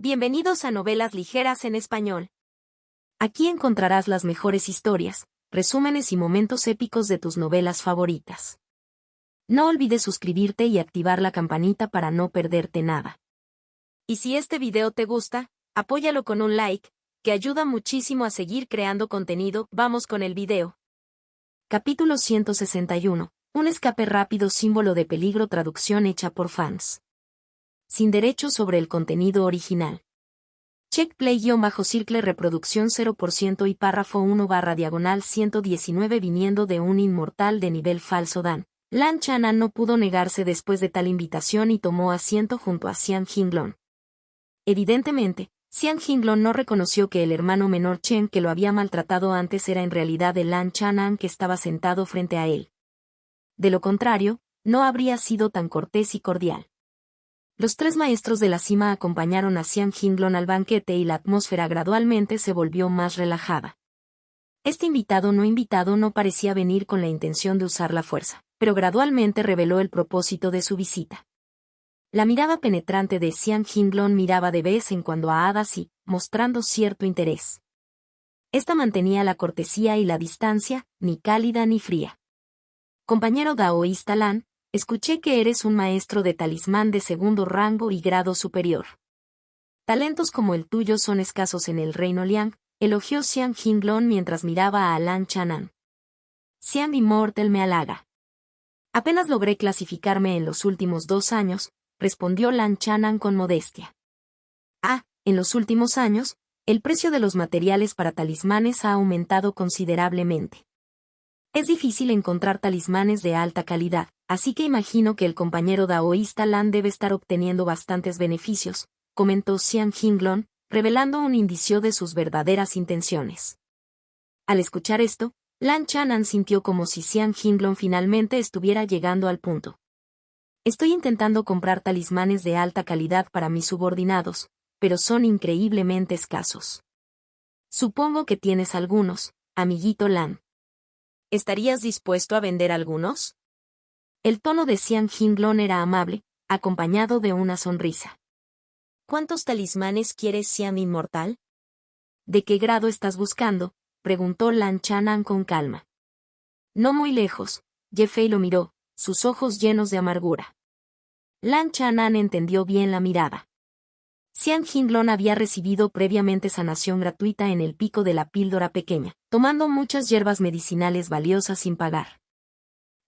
Bienvenidos a Novelas Ligeras en Español. Aquí encontrarás las mejores historias, resúmenes y momentos épicos de tus novelas favoritas. No olvides suscribirte y activar la campanita para no perderte nada. Y si este video te gusta, apóyalo con un like, que ayuda muchísimo a seguir creando contenido. Vamos con el video. Capítulo 161. Un escape rápido, símbolo de peligro. Traducción hecha por fans. Sin derechos sobre el contenido original. Check play-circle reproducción 0% y párrafo 1/119 viniendo de un inmortal de nivel falso. Lan Chanan no pudo negarse después de tal invitación y tomó asiento junto a Xian Jinglong. Evidentemente, Xian Jinglong no reconoció que el hermano menor Chen que lo había maltratado antes era en realidad el Lan Chanan que estaba sentado frente a él. De lo contrario, no habría sido tan cortés y cordial. Los tres maestros de la cima acompañaron a Xian Jinglong al banquete y la atmósfera gradualmente se volvió más relajada. Este invitado no parecía venir con la intención de usar la fuerza, pero gradualmente reveló el propósito de su visita. La mirada penetrante de Xian Jinglong miraba de vez en cuando a Ada Si, mostrando cierto interés. Esta mantenía la cortesía y la distancia, ni cálida ni fría. Compañero daoísta Lan, escuché que eres un maestro de talismán de segundo rango y grado superior. Talentos como el tuyo son escasos en el reino Liang, elogió Xian Jinglong mientras miraba a Lan Chanan. Xian Immortal me halaga. Apenas logré clasificarme en los últimos 2 años, respondió Lan Chanan con modestia. En los últimos años, el precio de los materiales para talismanes ha aumentado considerablemente. Es difícil encontrar talismanes de alta calidad, así que imagino que el compañero daoísta Lan debe estar obteniendo bastantes beneficios, comentó Xian Jinglong, revelando un indicio de sus verdaderas intenciones. Al escuchar esto, Lan Chanan sintió como si Xian Jinglong finalmente estuviera llegando al punto. Estoy intentando comprar talismanes de alta calidad para mis subordinados, pero son increíblemente escasos. Supongo que tienes algunos, amiguito Lan. ¿Estarías dispuesto a vender algunos? El tono de Xian Jinglong era amable, acompañado de una sonrisa. ¿Cuántos talismanes quieres, Xian Inmortal? ¿De qué grado estás buscando?, preguntó Lan Chanan con calma. No muy lejos, Ye Fei lo miró, sus ojos llenos de amargura. Lan Chanan entendió bien la mirada. Xian Jinglong había recibido previamente sanación gratuita en el pico de la píldora pequeña, tomando muchas hierbas medicinales valiosas sin pagar.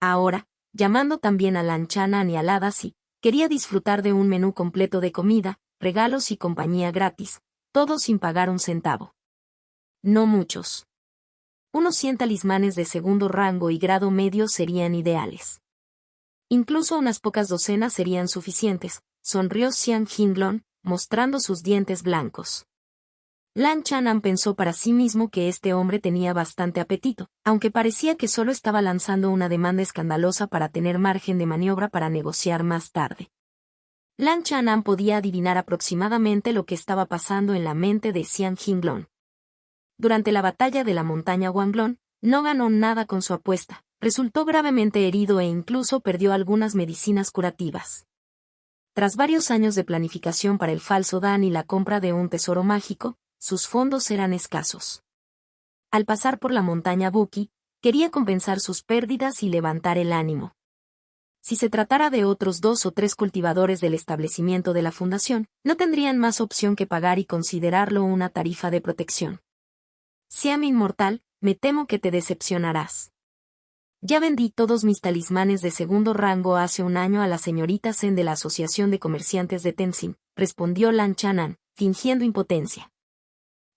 Ahora, llamando también a Lan Chanan y a Ada Si, quería disfrutar de un menú completo de comida, regalos y compañía gratis, todo sin pagar un centavo. No muchos. Unos 100 talismanes de segundo rango y grado medio serían ideales. Incluso unas pocas docenas serían suficientes, sonrió Xian Jinglong, mostrando sus dientes blancos. Lan Chanan pensó para sí mismo que este hombre tenía bastante apetito, aunque parecía que solo estaba lanzando una demanda escandalosa para tener margen de maniobra para negociar más tarde. Lan Chanan podía adivinar aproximadamente lo que estaba pasando en la mente de Xian Jinglong. Durante la batalla de la montaña Wanglong, no ganó nada con su apuesta, resultó gravemente herido e incluso perdió algunas medicinas curativas. Tras varios años de planificación para el falso Dan y la compra de un tesoro mágico, sus fondos eran escasos. Al pasar por la montaña Buki, quería compensar sus pérdidas y levantar el ánimo. Si se tratara de otros 2 o 3 cultivadores del establecimiento de la fundación, no tendrían más opción que pagar y considerarlo una tarifa de protección. Xian Inmortal, me temo que te decepcionarás. Ya vendí todos mis talismanes de segundo rango hace un año a la señorita Zen de la Asociación de Comerciantes de Tenzin, respondió Lan Chanan, fingiendo impotencia.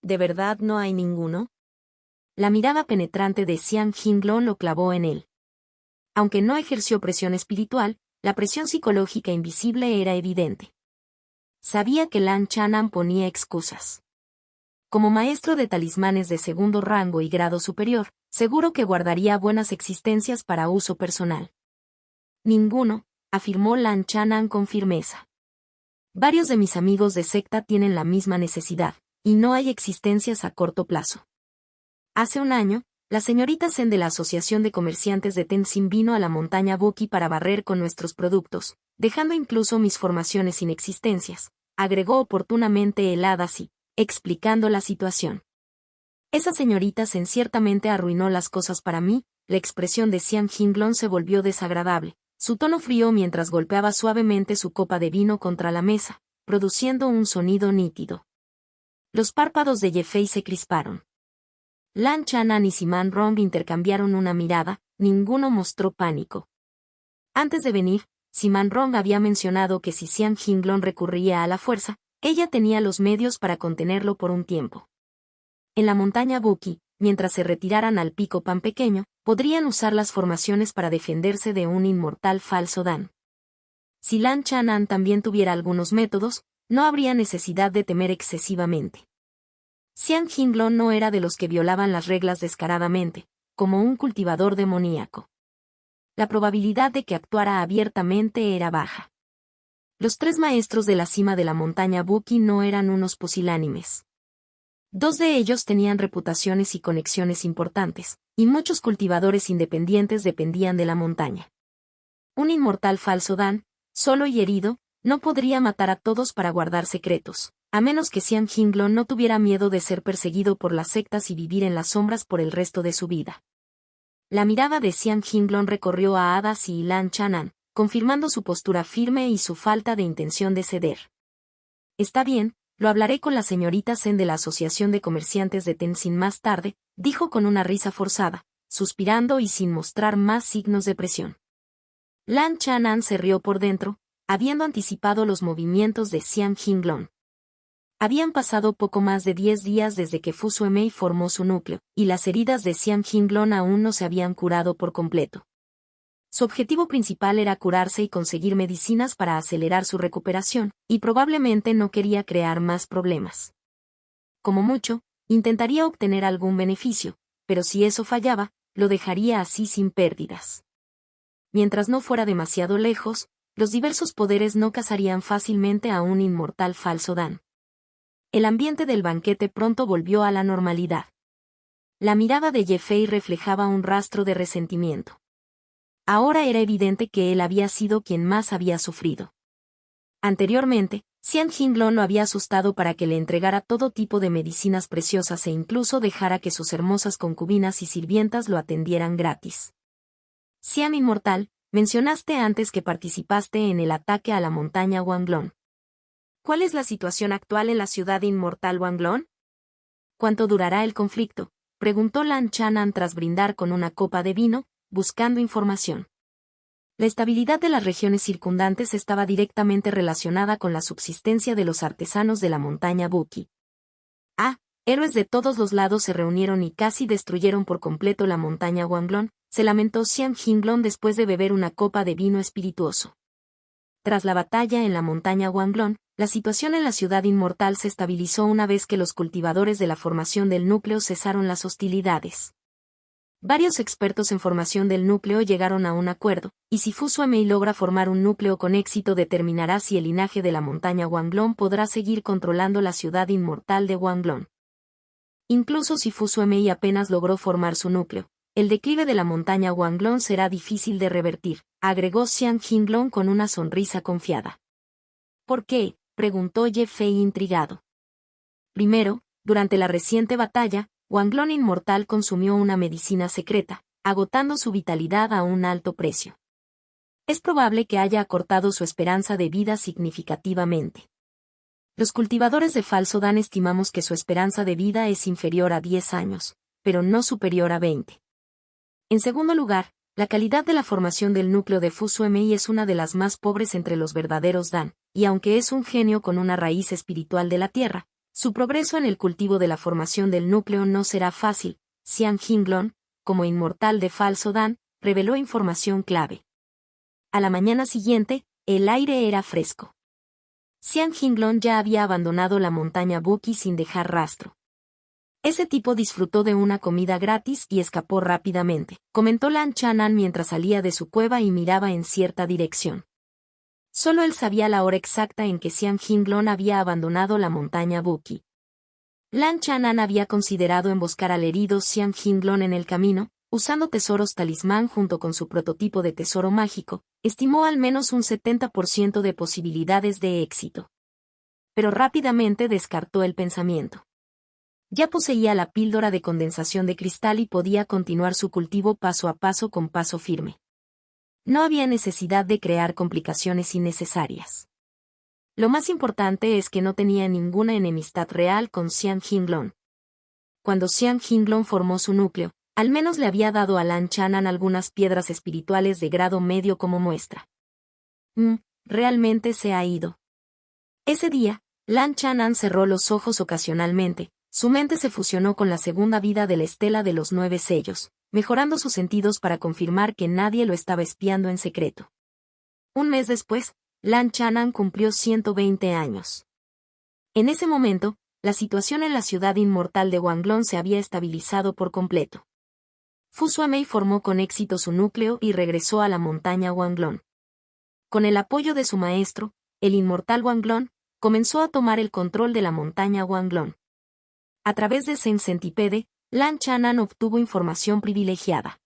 ¿De verdad no hay ninguno? La mirada penetrante de Xian Jinglong lo clavó en él. Aunque no ejerció presión espiritual, la presión psicológica invisible era evidente. Sabía que Lan Chanan ponía excusas. Como maestro de talismanes de segundo rango y grado superior, seguro que guardaría buenas existencias para uso personal. Ninguno, afirmó Lan Chanan con firmeza. Varios de mis amigos de secta tienen la misma necesidad, y no hay existencias a corto plazo. Hace un año, la señorita Zen de la Asociación de Comerciantes de Tenzin vino a la montaña Buki para barrer con nuestros productos, dejando incluso mis formaciones sin existencias, agregó oportunamente el hada Xi, explicando la situación. Esa señorita Sen ciertamente arruinó las cosas para mí. La expresión de Xian Jinglong se volvió desagradable. Su tono frío mientras golpeaba suavemente su copa de vino contra la mesa, produciendo un sonido nítido. Los párpados de Ye Fei se crisparon. Lan Chanan y Siman Rong intercambiaron una mirada, ninguno mostró pánico. Antes de venir, Siman Rong había mencionado que si Xian Jinglong recurría a la fuerza, ella tenía los medios para contenerlo por un tiempo. En la montaña Buki, mientras se retiraran al pico Pan Pequeño, podrían usar las formaciones para defenderse de un inmortal falso Dan. Si Lan Chanan también tuviera algunos métodos, no habría necesidad de temer excesivamente. Xian Jinglong no era de los que violaban las reglas descaradamente, como un cultivador demoníaco. La probabilidad de que actuara abiertamente era baja. Los 3 maestros de la cima de la montaña Buki no eran unos pusilánimes. 2 de ellos tenían reputaciones y conexiones importantes, y muchos cultivadores independientes dependían de la montaña. Un inmortal falso Dan, solo y herido, no podría matar a todos para guardar secretos, a menos que Xian Jinglong no tuviera miedo de ser perseguido por las sectas y vivir en las sombras por el resto de su vida. La mirada de Xian Jinglong recorrió a Hada Xi y Lan Chanan, confirmando su postura firme y su falta de intención de ceder. Está bien, lo hablaré con la señorita Sen de la Asociación de Comerciantes de Tenzin más tarde, dijo con una risa forzada, suspirando y sin mostrar más signos de presión. Lan Chanan se rió por dentro, habiendo anticipado los movimientos de Xian Jinglong. Habían pasado poco más de 10 días desde que Fu Suemei formó su núcleo, y las heridas de Xian Jinglong aún no se habían curado por completo. Su objetivo principal era curarse y conseguir medicinas para acelerar su recuperación, y probablemente no quería crear más problemas. Como mucho, intentaría obtener algún beneficio, pero si eso fallaba, lo dejaría así sin pérdidas. Mientras no fuera demasiado lejos, los diversos poderes no cazarían fácilmente a un inmortal falso Dan. El ambiente del banquete pronto volvió a la normalidad. La mirada de Ye Fei reflejaba un rastro de resentimiento. Ahora era evidente que él había sido quien más había sufrido. Anteriormente, Xian Jinglong lo había asustado para que le entregara todo tipo de medicinas preciosas e incluso dejara que sus hermosas concubinas y sirvientas lo atendieran gratis. Xian Inmortal, mencionaste antes que participaste en el ataque a la montaña Wanglong. ¿Cuál es la situación actual en la ciudad inmortal Wanglong? ¿Cuánto durará el conflicto?, preguntó Lan Chanan tras brindar con una copa de vino, buscando información. La estabilidad de las regiones circundantes estaba directamente relacionada con la subsistencia de los artesanos de la montaña Buki. Héroes de todos los lados se reunieron y casi destruyeron por completo la montaña Wanglong, se lamentó Xian Jinglong después de beber una copa de vino espirituoso. Tras la batalla en la montaña Wanglong, la situación en la ciudad inmortal se estabilizó una vez que los cultivadores de la formación del núcleo cesaron las hostilidades. Varios expertos en formación del núcleo llegaron a un acuerdo, y si Fu Suemei logra formar un núcleo con éxito determinará si el linaje de la montaña Wanglong podrá seguir controlando la ciudad inmortal de Wanglong. Incluso si Fu Suemei apenas logró formar su núcleo, el declive de la montaña Wanglong será difícil de revertir, agregó Xian Jinglong con una sonrisa confiada. ¿Por qué?, preguntó Ye Fei intrigado. Primero, durante la reciente batalla, Wanglong Inmortal consumió una medicina secreta, agotando su vitalidad a un alto precio. Es probable que haya acortado su esperanza de vida significativamente. Los cultivadores de falso Dan estimamos que su esperanza de vida es inferior a 10 años, pero no superior a 20. En segundo lugar, la calidad de la formación del núcleo de Fu Suemei es una de las más pobres entre los verdaderos Dan, y aunque es un genio con una raíz espiritual de la tierra, su progreso en el cultivo de la formación del núcleo no será fácil. Xian Jinglong, como inmortal de falso Dan, reveló información clave. A la mañana siguiente, el aire era fresco. Xian Jinglong ya había abandonado la montaña Buki sin dejar rastro. Ese tipo disfrutó de una comida gratis y escapó rápidamente, comentó Lan Chanan mientras salía de su cueva y miraba en cierta dirección. Solo él sabía la hora exacta en que Xian Jinglong había abandonado la montaña Buki. Lan Chanan había considerado emboscar al herido Xian Jinglong en el camino, usando tesoros talismán junto con su prototipo de tesoro mágico, estimó al menos un 70% de posibilidades de éxito. pero rápidamente descartó el pensamiento. Ya poseía la píldora de condensación de cristal y podía continuar su cultivo paso a paso con paso firme. No había necesidad de crear complicaciones innecesarias. Lo más importante es que no tenía ninguna enemistad real con Xian Jinglong. Cuando Xian Jinglong formó su núcleo, al menos le había dado a Lan Chanan algunas piedras espirituales de grado medio como muestra. Realmente se ha ido. Ese día, Lan Chanan cerró los ojos ocasionalmente, su mente se fusionó con la segunda vida de la estela de los 9 sellos, mejorando sus sentidos para confirmar que nadie lo estaba espiando en secreto. Un mes después, Lan Chanan cumplió 120 años. En ese momento, la situación en la ciudad inmortal de Wanglong se había estabilizado por completo. Fu Suamei formó con éxito su núcleo y regresó a la montaña Wanglong. Con el apoyo de su maestro, el inmortal Wanglong, comenzó a tomar el control de la montaña Wanglong. A través de Zen Centipede, Lan Chanan obtuvo información privilegiada.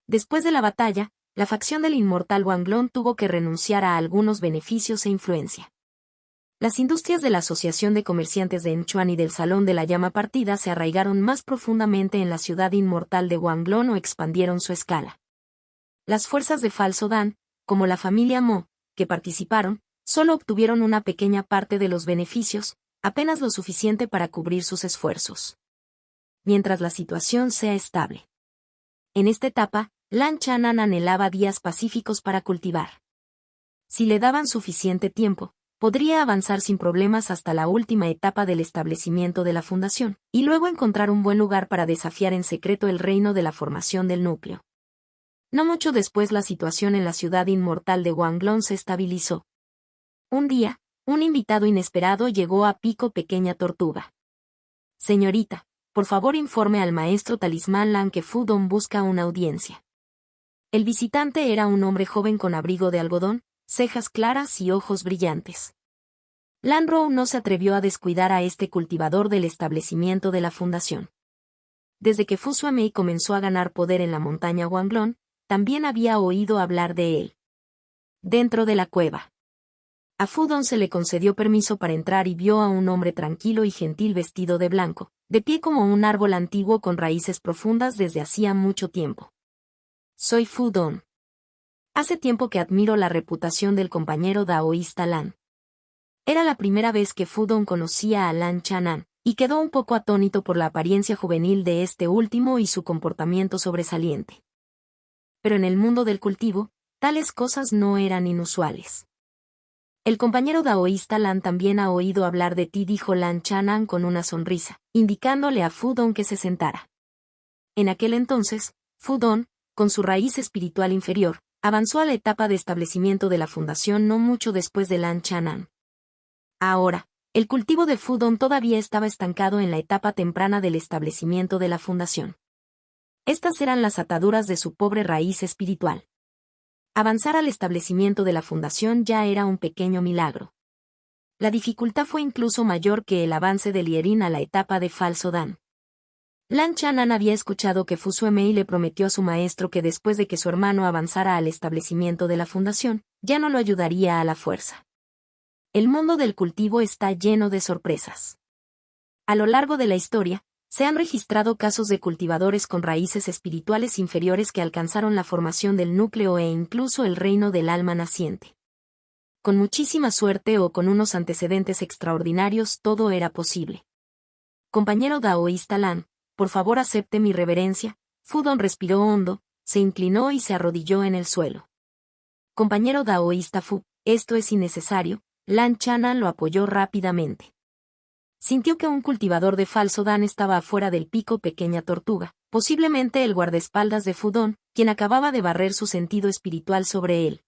Después de la batalla, la facción del inmortal Wanglong tuvo que renunciar a algunos beneficios e influencia. Las industrias de la Asociación de Comerciantes de Enchuan y del Salón de la Llama Partida se arraigaron más profundamente en la ciudad inmortal de Wanglong o expandieron su escala. Las fuerzas de Falso Dan, como la familia Mo, que participaron, solo obtuvieron una pequeña parte de los beneficios, apenas lo suficiente para cubrir sus esfuerzos. Mientras la situación sea estable. En esta etapa, Lan Chanan anhelaba días pacíficos para cultivar. Si le daban suficiente tiempo, podría avanzar sin problemas hasta la última etapa del establecimiento de la fundación, y luego encontrar un buen lugar para desafiar en secreto el reino de la formación del núcleo. No mucho después la situación en la ciudad inmortal de Wanglong se estabilizó. Un día, un invitado inesperado llegó a Pico Pequeña Tortuga. Señorita, por favor informe al maestro Talismán Lan que Fu Dong busca una audiencia. El visitante era un hombre joven con abrigo de algodón, cejas claras y ojos brillantes. Lan Rou no se atrevió a descuidar a este cultivador del establecimiento de la fundación. Desde que Fu Suamei comenzó a ganar poder en la montaña Wanglong, también había oído hablar de él. Dentro de la cueva. A Fu Dong se le concedió permiso para entrar y vio a un hombre tranquilo y gentil vestido de blanco, de pie como un árbol antiguo con raíces profundas desde hacía mucho tiempo. Soy Fu Dong. Hace tiempo que admiro la reputación del compañero daoísta Lan. Era la primera vez que Fu Dong conocía a Lan Chanan, y quedó un poco atónito por la apariencia juvenil de este último y su comportamiento sobresaliente. Pero en el mundo del cultivo, tales cosas no eran inusuales. El compañero daoísta Lan también ha oído hablar de ti, dijo Lan Chanan con una sonrisa, indicándole a Fu Dong que se sentara. En aquel entonces, Fu Dong, con su raíz espiritual inferior, avanzó a la etapa de establecimiento de la fundación no mucho después de Lan Chanan. Ahora, el cultivo de Fu Dong todavía estaba estancado en la etapa temprana del establecimiento de la fundación. Estas eran las ataduras de su pobre raíz espiritual. Avanzar al establecimiento de la fundación ya era un pequeño milagro. La dificultad fue incluso mayor que el avance de Lierin a la etapa de Falso Dan. Lan Chanan había escuchado que Fu Suamei le prometió a su maestro que después de que su hermano avanzara al establecimiento de la fundación, ya no lo ayudaría a la fuerza. El mundo del cultivo está lleno de sorpresas. A lo largo de la historia, se han registrado casos de cultivadores con raíces espirituales inferiores que alcanzaron la formación del núcleo e incluso el reino del alma naciente. Con muchísima suerte o con unos antecedentes extraordinarios todo era posible. Compañero daoísta Lan, por favor acepte mi reverencia. Fu Dong respiró hondo, se inclinó y se arrodilló en el suelo. Compañero daoísta Fu, esto es innecesario. Lan Chanan lo apoyó rápidamente. Sintió que un cultivador de Falso Dan estaba afuera del Pico Pequeña Tortuga, posiblemente el guardaespaldas de Fu Dong, quien acababa de barrer su sentido espiritual sobre él.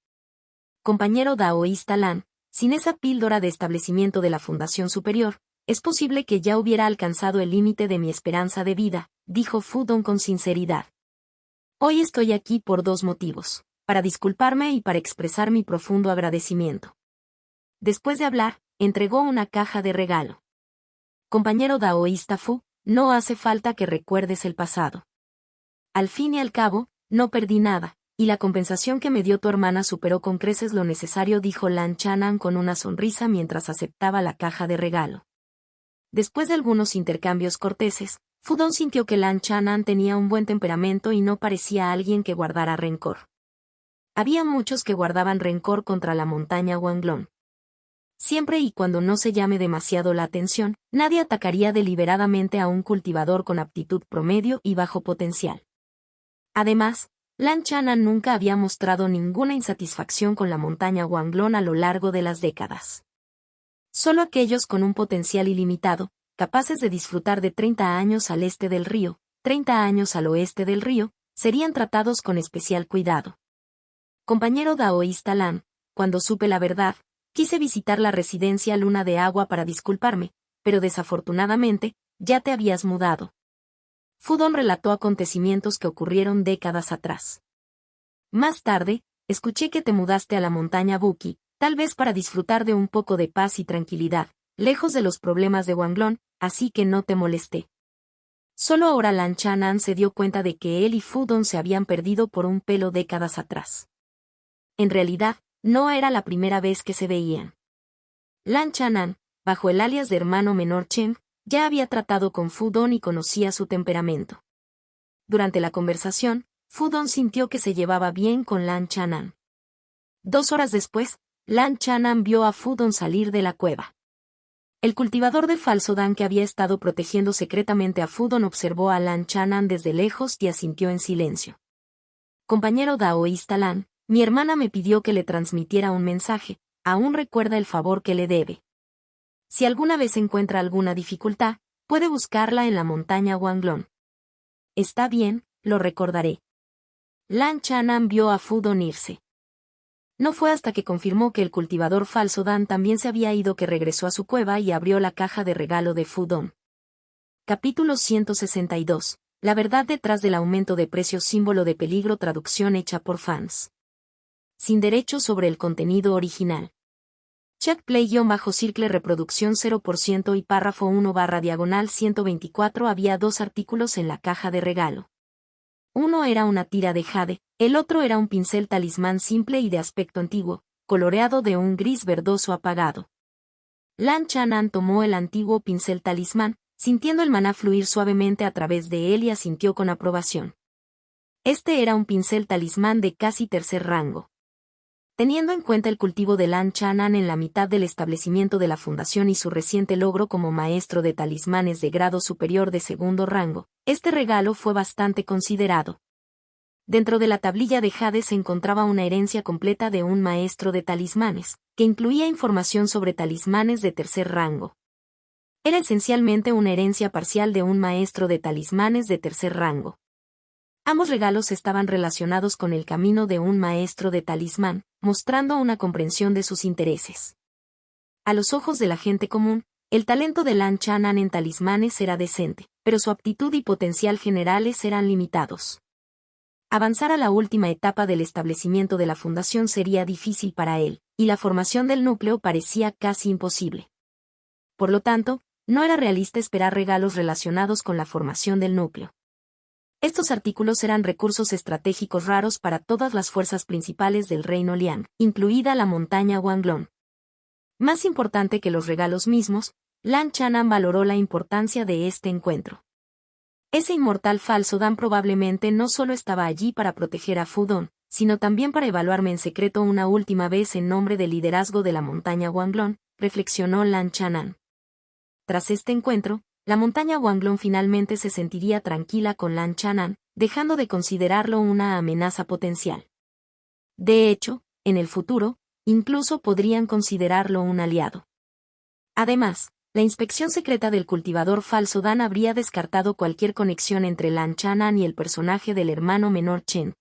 Compañero daoísta Lan, sin esa píldora de establecimiento de la Fundación Superior, es posible que ya hubiera alcanzado el límite de mi esperanza de vida, dijo Fu Dong con sinceridad. Hoy estoy aquí por 2 motivos, para disculparme y para expresar mi profundo agradecimiento. Después de hablar, entregó una caja de regalo. Compañero daoísta Fu, no hace falta que recuerdes el pasado. Al fin y al cabo, no perdí nada, y la compensación que me dio tu hermana superó con creces lo necesario, dijo Lan Chanan con una sonrisa mientras aceptaba la caja de regalo. Después de algunos intercambios corteses, Fudong sintió que Lan Chanan tenía un buen temperamento y no parecía alguien que guardara rencor. Había muchos que guardaban rencor contra la montaña Wanglong. Siempre y cuando no se llame demasiado la atención, nadie atacaría deliberadamente a un cultivador con aptitud promedio y bajo potencial. Además, Lan Chanan nunca había mostrado ninguna insatisfacción con la montaña Wanglong a lo largo de las décadas. Solo aquellos con un potencial ilimitado, capaces de disfrutar de 30 años al este del río, 30 años al oeste del río, serían tratados con especial cuidado. Compañero daoísta Lan, cuando supe la verdad, quise visitar la residencia Luna de Agua para disculparme, pero desafortunadamente, ya te habías mudado. Fudong relató acontecimientos que ocurrieron décadas atrás. Más tarde, escuché que te mudaste a la montaña Buki, tal vez para disfrutar de un poco de paz y tranquilidad, lejos de los problemas de Wanglong, así que no te molesté. Solo ahora Lan Chanan se dio cuenta de que él y Fudong se habían perdido por un pelo décadas atrás. En realidad, no era la primera vez que se veían. Lan Chanan, bajo el alias de hermano menor Chen, ya había tratado con Fudong y conocía su temperamento. Durante la conversación, Fudong sintió que se llevaba bien con Lan Chanan. 2 horas después, Lan Chanan vio a Fudong salir de la cueva. El cultivador de falso Dan que había estado protegiendo secretamente a Fudong observó a Lan Chanan desde lejos y asintió en silencio. Compañero daoísta Lan, mi hermana me pidió que le transmitiera un mensaje, aún recuerda el favor que le debe. Si alguna vez encuentra alguna dificultad, puede buscarla en la montaña Wanglong. Está bien, lo recordaré. Lan Chanan vio a Fudong irse. No fue hasta que confirmó que el cultivador falso Dan también se había ido que regresó a su cueva y abrió la caja de regalo de Fudong. Capítulo 162. La verdad detrás del aumento de precios, símbolo de peligro, traducción hecha por fans. Sin derechos sobre el contenido original. Chat play-circle reproducción 0% y párrafo 1/124 había 2 artículos en la caja de regalo. Uno era una tira de jade, el otro era un pincel talismán simple y de aspecto antiguo, coloreado de un gris verdoso apagado. Lan Chanan tomó el antiguo pincel talismán, sintiendo el maná fluir suavemente a través de él y asintió con aprobación. Este era un pincel talismán de casi tercer rango. Teniendo en cuenta el cultivo de Lan Chanan en la mitad del establecimiento de la fundación y su reciente logro como maestro de talismanes de grado superior de segundo rango, este regalo fue bastante considerado. Dentro de la tablilla de jade se encontraba una herencia completa de un maestro de talismanes, que incluía información sobre talismanes de tercer rango. Era esencialmente una herencia parcial de un maestro de talismanes de tercer rango. Ambos regalos estaban relacionados con el camino de un maestro de talismán, mostrando una comprensión de sus intereses. A los ojos de la gente común, el talento de Lan Chanan en talismanes era decente, pero su aptitud y potencial generales eran limitados. Avanzar a la última etapa del establecimiento de la fundación sería difícil para él, y la formación del núcleo parecía casi imposible. Por lo tanto, no era realista esperar regalos relacionados con la formación del núcleo. Estos artículos eran recursos estratégicos raros para todas las fuerzas principales del reino Liang, incluida la montaña Wanglong. Más importante que los regalos mismos, Lan Chanan valoró la importancia de este encuentro. Ese inmortal falso Dan probablemente no solo estaba allí para proteger a Fudong, sino también para evaluarme en secreto una última vez en nombre del liderazgo de la montaña Wanglong, reflexionó Lan Chanan. Tras este encuentro, la montaña Wanglong finalmente se sentiría tranquila con Lan Chanan, dejando de considerarlo una amenaza potencial. De hecho, en el futuro, incluso podrían considerarlo un aliado. Además, la inspección secreta del cultivador falso Dan habría descartado cualquier conexión entre Lan Chanan y el personaje del hermano menor Chen.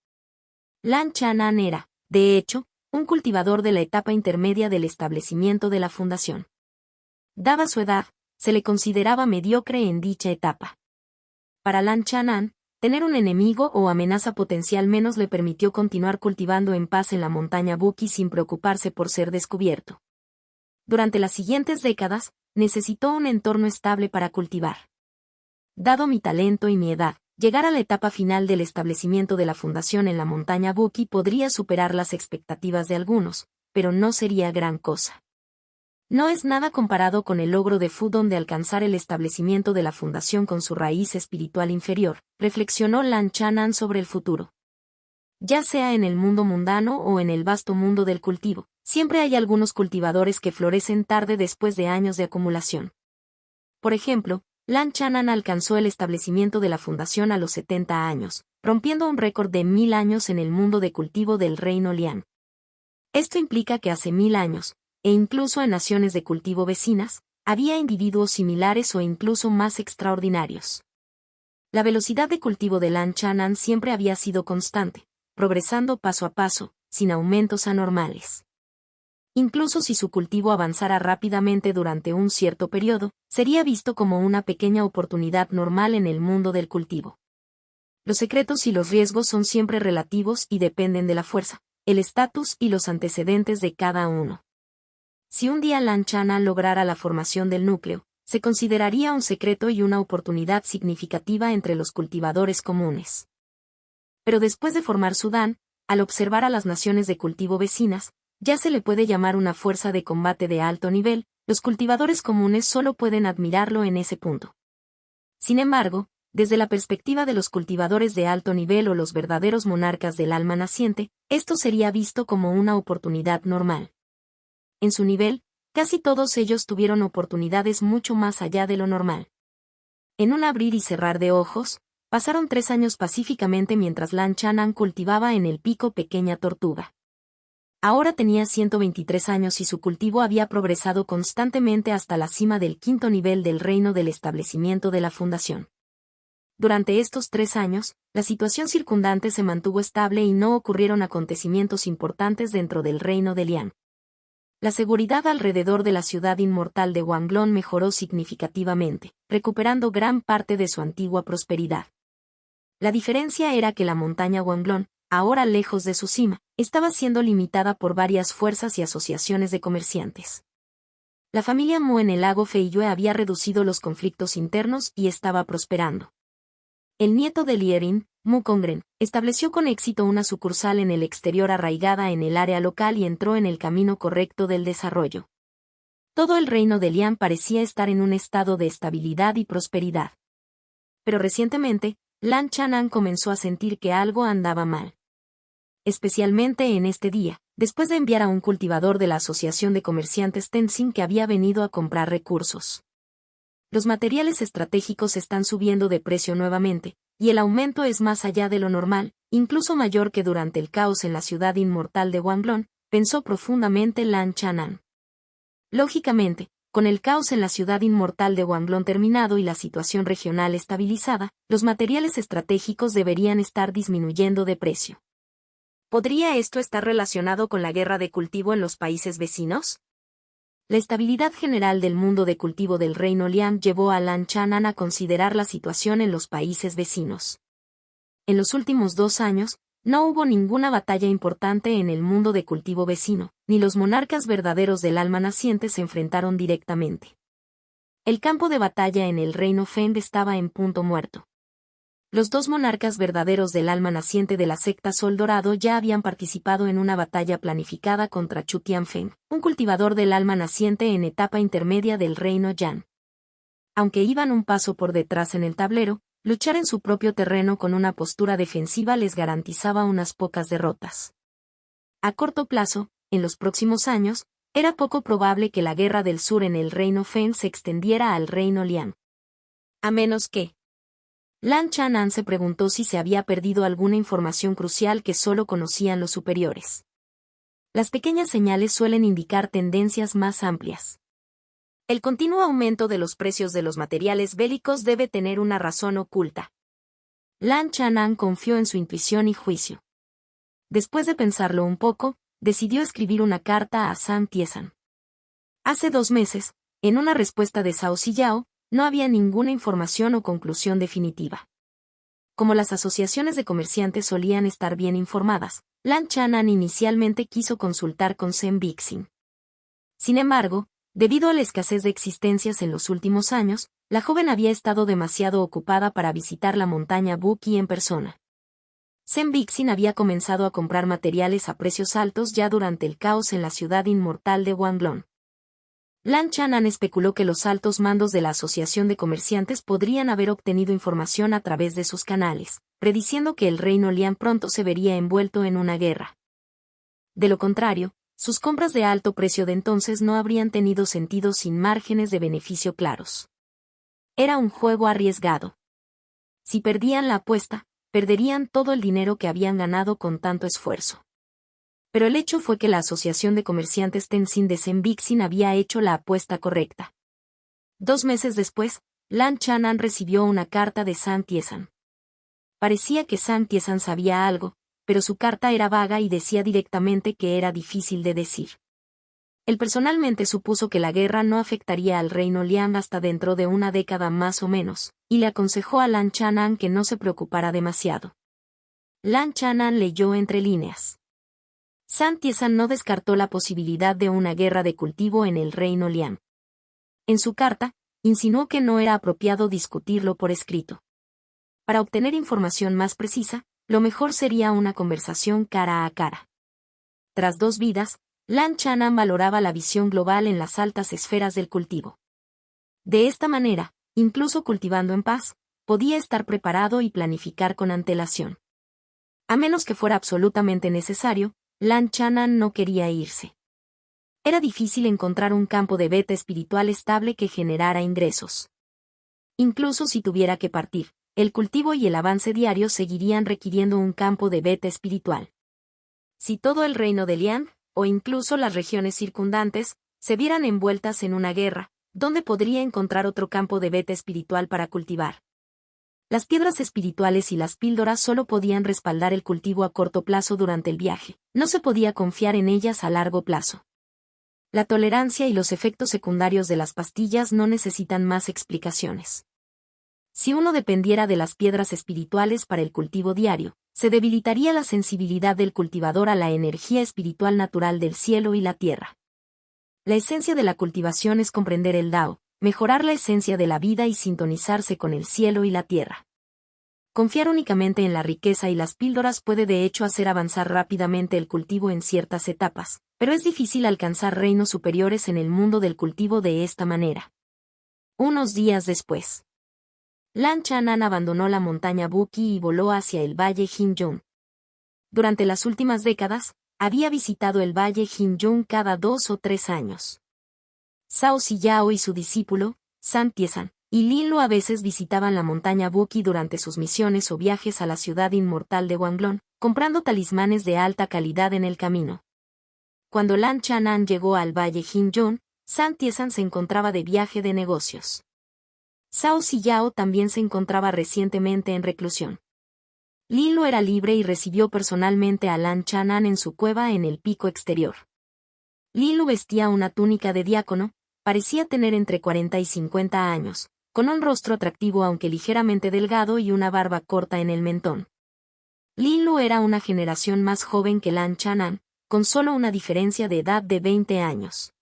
Lan Chanan era, de hecho, un cultivador de la etapa intermedia del establecimiento de la fundación. Dada su edad, se le consideraba mediocre en dicha etapa. Para Lan Chanan, tener un enemigo o amenaza potencial menos le permitió continuar cultivando en paz en la montaña Buki sin preocuparse por ser descubierto. Durante las siguientes décadas, necesitó un entorno estable para cultivar. Dado mi talento y mi edad, Llegar a la etapa final del establecimiento de la fundación en la montaña Buki podría superar las expectativas de algunos, pero no sería gran cosa. No es nada comparado con el logro de Fudong de alcanzar el establecimiento de la fundación con su raíz espiritual inferior, reflexionó Lan Chanan sobre el futuro. Ya sea en el mundo mundano o en el vasto mundo del cultivo, siempre hay algunos cultivadores que florecen tarde después de años de acumulación. Por ejemplo, Lan Chanan alcanzó el establecimiento de la fundación a los 70 años, rompiendo un récord de 1000 años en el mundo de cultivo del reino Lian. Esto implica que hace 1000 años, e incluso en naciones de cultivo vecinas, había individuos similares o incluso más extraordinarios. La velocidad de cultivo de Lan Chanan siempre había sido constante, progresando paso a paso, sin aumentos anormales. Incluso si su cultivo avanzara rápidamente durante un cierto periodo, sería visto como una pequeña oportunidad normal en el mundo del cultivo. Los secretos y los riesgos son siempre relativos y dependen de la fuerza, el estatus y los antecedentes de cada uno. Si un día Lan Chanan lograra la formación del núcleo, se consideraría un secreto y una oportunidad significativa entre los cultivadores comunes. Pero después de formar Sudán, al observar a las naciones de cultivo vecinas, ya se le puede llamar una fuerza de combate de alto nivel, los cultivadores comunes solo pueden admirarlo en ese punto. Sin embargo, desde la perspectiva de los cultivadores de alto nivel o los verdaderos monarcas del alma naciente, esto sería visto como una oportunidad normal. En su nivel, casi todos ellos tuvieron oportunidades mucho más allá de lo normal. En un abrir y cerrar de ojos, pasaron 3 años pacíficamente mientras Lan Chanan cultivaba en el pico Pequeña Tortuga. Ahora tenía 123 años y su cultivo había progresado constantemente hasta la cima del 5º nivel del reino del establecimiento de la fundación. Durante estos 3 años, la situación circundante se mantuvo estable y no ocurrieron acontecimientos importantes dentro del reino de Lian. La seguridad alrededor de la ciudad inmortal de Wanglong mejoró significativamente, recuperando gran parte de su antigua prosperidad. La diferencia era que la montaña Wanglong, ahora lejos de su cima, estaba siendo limitada por varias fuerzas y asociaciones de comerciantes. La familia Mu en el lago Feiyue había reducido los conflictos internos y estaba prosperando. El nieto de Lierin, Mu Congren, estableció con éxito una sucursal en el exterior arraigada en el área local y entró en el camino correcto del desarrollo. Todo el reino de Lian parecía estar en un estado de estabilidad y prosperidad. Pero recientemente, Lan Chanan comenzó a sentir que algo andaba mal. Especialmente en este día, después de enviar a un cultivador de la Asociación de Comerciantes Tenzin que había venido a comprar recursos. Los materiales estratégicos están subiendo de precio nuevamente, y el aumento es más allá de lo normal, incluso mayor que durante el caos en la ciudad inmortal de Wanglong, pensó profundamente Lan Chanan. Lógicamente, con el caos en la ciudad inmortal de Wanglong terminado y la situación regional estabilizada, los materiales estratégicos deberían estar disminuyendo de precio. ¿Podría esto estar relacionado con la guerra de cultivo en los países vecinos? La estabilidad general del mundo de cultivo del reino Lian llevó a Lan Chanan a considerar la situación en los países vecinos. En los últimos 2 años, no hubo ninguna batalla importante en el mundo de cultivo vecino, ni los monarcas verdaderos del alma naciente se enfrentaron directamente. El campo de batalla en el reino Feng estaba en punto muerto. Los 2 monarcas verdaderos del alma naciente de la secta Sol Dorado ya habían participado en una batalla planificada contra Chu Tianfeng, un cultivador del alma naciente en etapa intermedia del reino Yan. Aunque iban un paso por detrás en el tablero, luchar en su propio terreno con una postura defensiva les garantizaba unas pocas derrotas. A corto plazo, en los próximos años, era poco probable que la guerra del sur en el reino Feng se extendiera al reino Lian. A menos que Lan Chanan se preguntó si se había perdido alguna información crucial que solo conocían los superiores. Las pequeñas señales suelen indicar tendencias más amplias. El continuo aumento de los precios de los materiales bélicos debe tener una razón oculta. Lan Chanan confió en su intuición y juicio. Después de pensarlo un poco, decidió escribir una carta a Zhang Tiezhan. Hace 2 meses, en una respuesta de Zhao Ziyao, no había ninguna información o conclusión definitiva. Como las asociaciones de comerciantes solían estar bien informadas, Lan Chanan inicialmente quiso consultar con Zhen Bixing. Sin embargo, debido a la escasez de existencias en los últimos años, La joven había estado demasiado ocupada para visitar la montaña Buki en persona. Sen Bixin había comenzado a comprar materiales a precios altos ya durante el caos en la ciudad inmortal de Wanglong. Lan Chanan especuló que los altos mandos de la Asociación de Comerciantes podrían haber obtenido información a través de sus canales, prediciendo que el reino Lian pronto se vería envuelto en una guerra. De lo contrario, sus compras de alto precio de entonces no habrían tenido sentido sin márgenes de beneficio claros. Era un juego arriesgado. Si perdían la apuesta, perderían todo el dinero que habían ganado con tanto esfuerzo. Pero el hecho fue que la Asociación de Comerciantes Tenzin de Sen Bixin había hecho la apuesta correcta. 2 meses después, Lan Chanan recibió una carta de San Tiesan. Parecía que San Tiesan sabía algo, pero su carta era vaga y decía directamente que era difícil de decir. Él personalmente supuso que la guerra no afectaría al reino Lian hasta dentro de una década más o menos, y le aconsejó a Lan Chanan que no se preocupara demasiado. Lan Chanan leyó entre líneas. San Tiesan no descartó la posibilidad de una guerra de cultivo en el reino Lian. En su carta, insinuó que no era apropiado discutirlo por escrito. Para obtener información más precisa, lo mejor sería una conversación cara a cara. Tras 2 vidas, Lan Chanan valoraba la visión global en las altas esferas del cultivo. De esta manera, incluso cultivando en paz, podía estar preparado y planificar con antelación. A menos que fuera absolutamente necesario, Lan Chanan no quería irse. Era difícil encontrar un campo de beta espiritual estable que generara ingresos. Incluso si tuviera que partir, el cultivo y el avance diario seguirían requiriendo un campo de beta espiritual. Si todo el reino de Lian, o incluso las regiones circundantes, se vieran envueltas en una guerra, ¿dónde podría encontrar otro campo de beta espiritual para cultivar? Las piedras espirituales y las píldoras solo podían respaldar el cultivo a corto plazo durante el viaje, no se podía confiar en ellas a largo plazo. La tolerancia y los efectos secundarios de las pastillas no necesitan más explicaciones. Si uno dependiera de las piedras espirituales para el cultivo diario, se debilitaría la sensibilidad del cultivador a la energía espiritual natural del cielo y la tierra. La esencia de la cultivación es comprender el Dao, mejorar la esencia de la vida y sintonizarse con el cielo y la tierra. Confiar únicamente en la riqueza y las píldoras puede de hecho hacer avanzar rápidamente el cultivo en ciertas etapas, pero es difícil alcanzar reinos superiores en el mundo del cultivo de esta manera. Unos días después, Lan Chanan abandonó la montaña Buki y voló hacia el valle Jinjong. Durante las últimas décadas, había visitado el valle Jinjong cada 2 o 3 años. Cao Siyao y su discípulo, San Tiesan, y Lin Lu a veces visitaban la montaña Buki durante sus misiones o viajes a la ciudad inmortal de Wanglong, comprando talismanes de alta calidad en el camino. Cuando Lan Chanan llegó al valle Jinjong, San Tiesan se encontraba de viaje de negocios. Cao Siyao también se encontraba recientemente en reclusión. Lin Lu era libre y recibió personalmente a Lan Chanan en su cueva en el pico exterior. Lin Lu vestía una túnica de diácono, parecía tener entre 40 y 50 años, con un rostro atractivo aunque ligeramente delgado y una barba corta en el mentón. Lin Lu era una generación más joven que Lan Chanan, con solo una diferencia de edad de 20 años.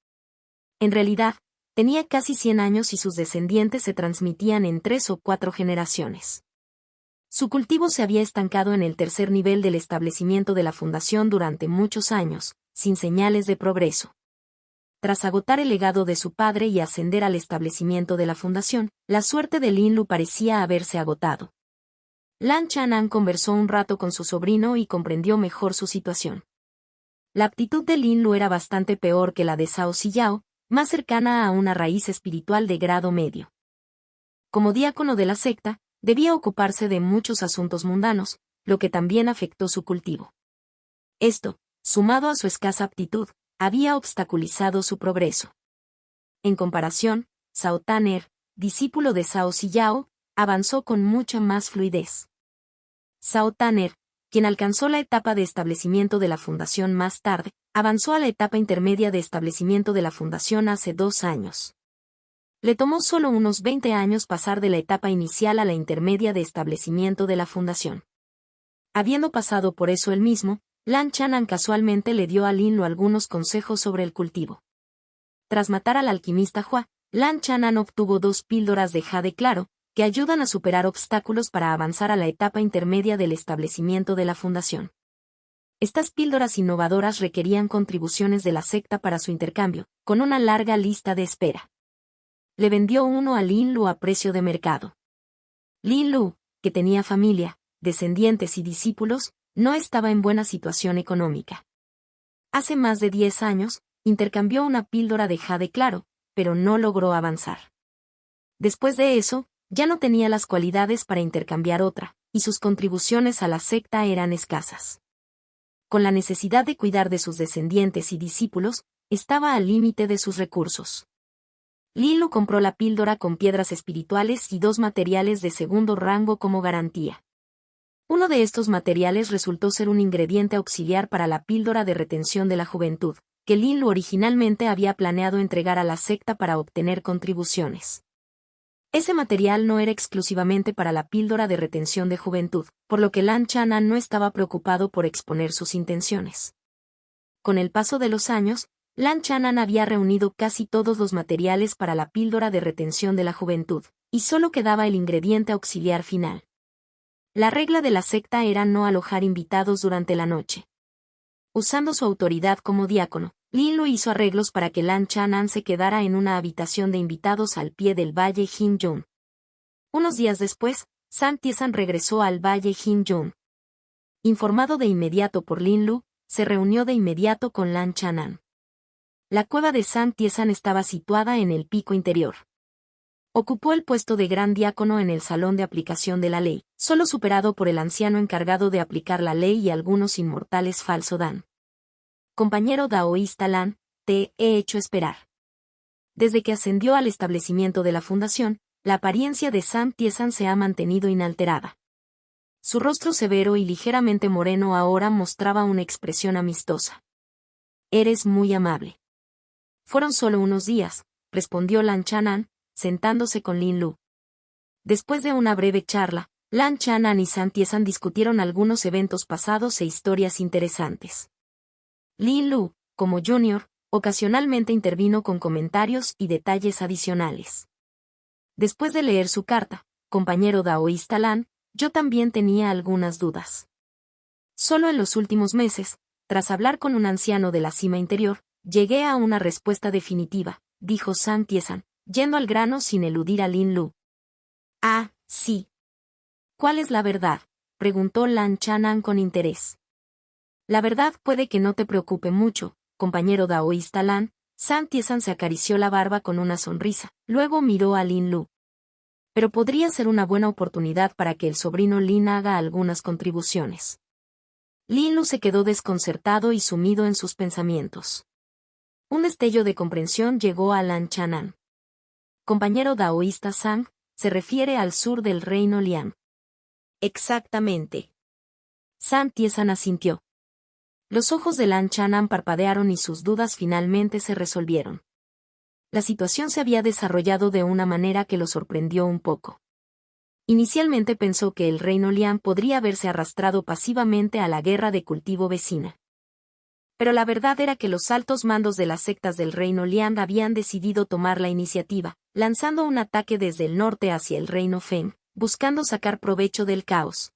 En realidad, tenía casi 100 años y sus descendientes se transmitían en 3 o 4 generaciones. Su cultivo se había estancado en el tercer nivel del establecimiento de la fundación durante muchos años, sin señales de progreso. Tras agotar el legado de su padre y ascender al establecimiento de la fundación, la suerte de Lin Lu parecía haberse agotado. Lan Chanan conversó un rato con su sobrino y comprendió mejor su situación. La aptitud de Lin Lu era bastante peor que la de Cao Siyao, más cercana a una raíz espiritual de grado medio. Como diácono de la secta, debía ocuparse de muchos asuntos mundanos, lo que también afectó su cultivo. Esto, sumado a su escasa aptitud, había obstaculizado su progreso. En comparación, Cao Tanner, discípulo de Cao Siyao, avanzó con mucha más fluidez. Cao Tanner, quien alcanzó la etapa de establecimiento de la fundación más tarde, avanzó a la etapa intermedia de establecimiento de la fundación hace 2 años. Le tomó solo unos 20 años pasar de la etapa inicial a la intermedia de establecimiento de la fundación. Habiendo pasado por eso él mismo, Lan Chanan casualmente le dio a Lin Lu algunos consejos sobre el cultivo. Tras matar al alquimista Hua, Lan Chanan obtuvo 2 píldoras de jade claro, que ayudan a superar obstáculos para avanzar a la etapa intermedia del establecimiento de la fundación. Estas píldoras innovadoras requerían contribuciones de la secta para su intercambio, con una larga lista de espera. Le vendió uno a Lin Lu a precio de mercado. Lin Lu, que tenía familia, descendientes y discípulos, no estaba en buena situación económica. Hace más de 10 años, intercambió una píldora de jade claro, pero no logró avanzar. Después de eso, ya no tenía las cualidades para intercambiar otra, y sus contribuciones a la secta eran escasas. Con la necesidad de cuidar de sus descendientes y discípulos, estaba al límite de sus recursos. Lin Lu compró la píldora con piedras espirituales y 2 materiales de segundo rango como garantía. Uno de estos materiales resultó ser un ingrediente auxiliar para la píldora de retención de la juventud, que Lin Lu originalmente había planeado entregar a la secta para obtener contribuciones. Ese material no era exclusivamente para la píldora de retención de juventud, por lo que Lan Chanan no estaba preocupado por exponer sus intenciones. Con el paso de los años, Lan Chanan había reunido casi todos los materiales para la píldora de retención de la juventud, y solo quedaba el ingrediente auxiliar final. La regla de la secta era no alojar invitados durante la noche. Usando su autoridad como diácono, Lin Lu hizo arreglos para que Lan Chanan se quedara en una habitación de invitados al pie del valle Him-Yun. Unos días después, Sam Tiesan regresó al valle Him-Yun. Informado de inmediato por Lin Lu, se reunió de inmediato con Lan Chanan. La cueva de Sam Tiesan estaba situada en el pico interior. Ocupó el puesto de gran diácono en el salón de aplicación de la ley, solo superado por el anciano encargado de aplicar la ley y algunos inmortales falso Dan. Compañero daoísta Lan, te he hecho esperar. Desde que ascendió al establecimiento de la fundación, la apariencia de Sam Tiesan se ha mantenido inalterada. Su rostro severo y ligeramente moreno ahora mostraba una expresión amistosa. Eres muy amable. Fueron solo unos días, respondió Lan Chanan, sentándose con Lin Lu. Después de una breve charla, Lan Chanan y Sam Tiesan discutieron algunos eventos pasados e historias interesantes. Lin Lu, como junior, ocasionalmente intervino con comentarios y detalles adicionales. Después de leer su carta, compañero daoísta Lan, yo también tenía algunas dudas. Solo en los últimos meses, tras hablar con un anciano de la cima interior, llegué a una respuesta definitiva, dijo Sam Tiesan, yendo al grano sin eludir a Lin Lu. Ah, sí. ¿Cuál es la verdad?, preguntó Lan Chanan con interés. La verdad puede que no te preocupe mucho, compañero daoísta Lan. Sam Tiesan se acarició la barba con una sonrisa, luego miró a Lin Lu. Pero podría ser una buena oportunidad para que el sobrino Lin haga algunas contribuciones. Lin Lu se quedó desconcertado y sumido en sus pensamientos. Un destello de comprensión llegó a Lan Chanan. Compañero daoísta Sang, se refiere al sur del reino Lian. Exactamente. Sam Tiesan asintió. Los ojos de Lan Chanan parpadearon y sus dudas finalmente se resolvieron. La situación se había desarrollado de una manera que lo sorprendió un poco. Inicialmente pensó que el reino Lian podría haberse arrastrado pasivamente a la guerra de cultivo vecina. Pero la verdad era que los altos mandos de las sectas del reino Lian habían decidido tomar la iniciativa, lanzando un ataque desde el norte hacia el reino Feng, buscando sacar provecho del caos.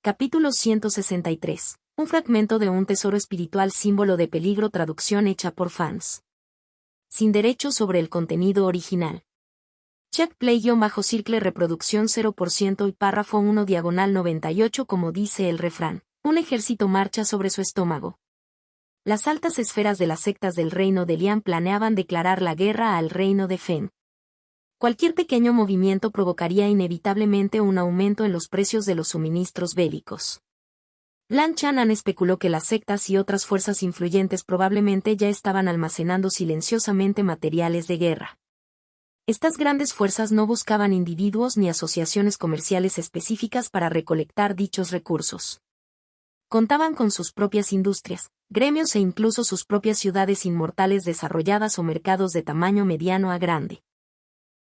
Capítulo 163. Un fragmento de un tesoro espiritual símbolo de peligro, traducción hecha por fans. Sin derechos sobre el contenido original. Check play-circle reproducción 0% y párrafo 1 diagonal 98 como dice el refrán. Un ejército marcha sobre su estómago. Las altas esferas de las sectas del reino de Lian planeaban declarar la guerra al reino de Feng. Cualquier pequeño movimiento provocaría inevitablemente un aumento en los precios de los suministros bélicos. Lan Chanan especuló que las sectas y otras fuerzas influyentes probablemente ya estaban almacenando silenciosamente materiales de guerra. Estas grandes fuerzas no buscaban individuos ni asociaciones comerciales específicas para recolectar dichos recursos. Contaban con sus propias industrias, gremios e incluso sus propias ciudades inmortales desarrolladas o mercados de tamaño mediano a grande.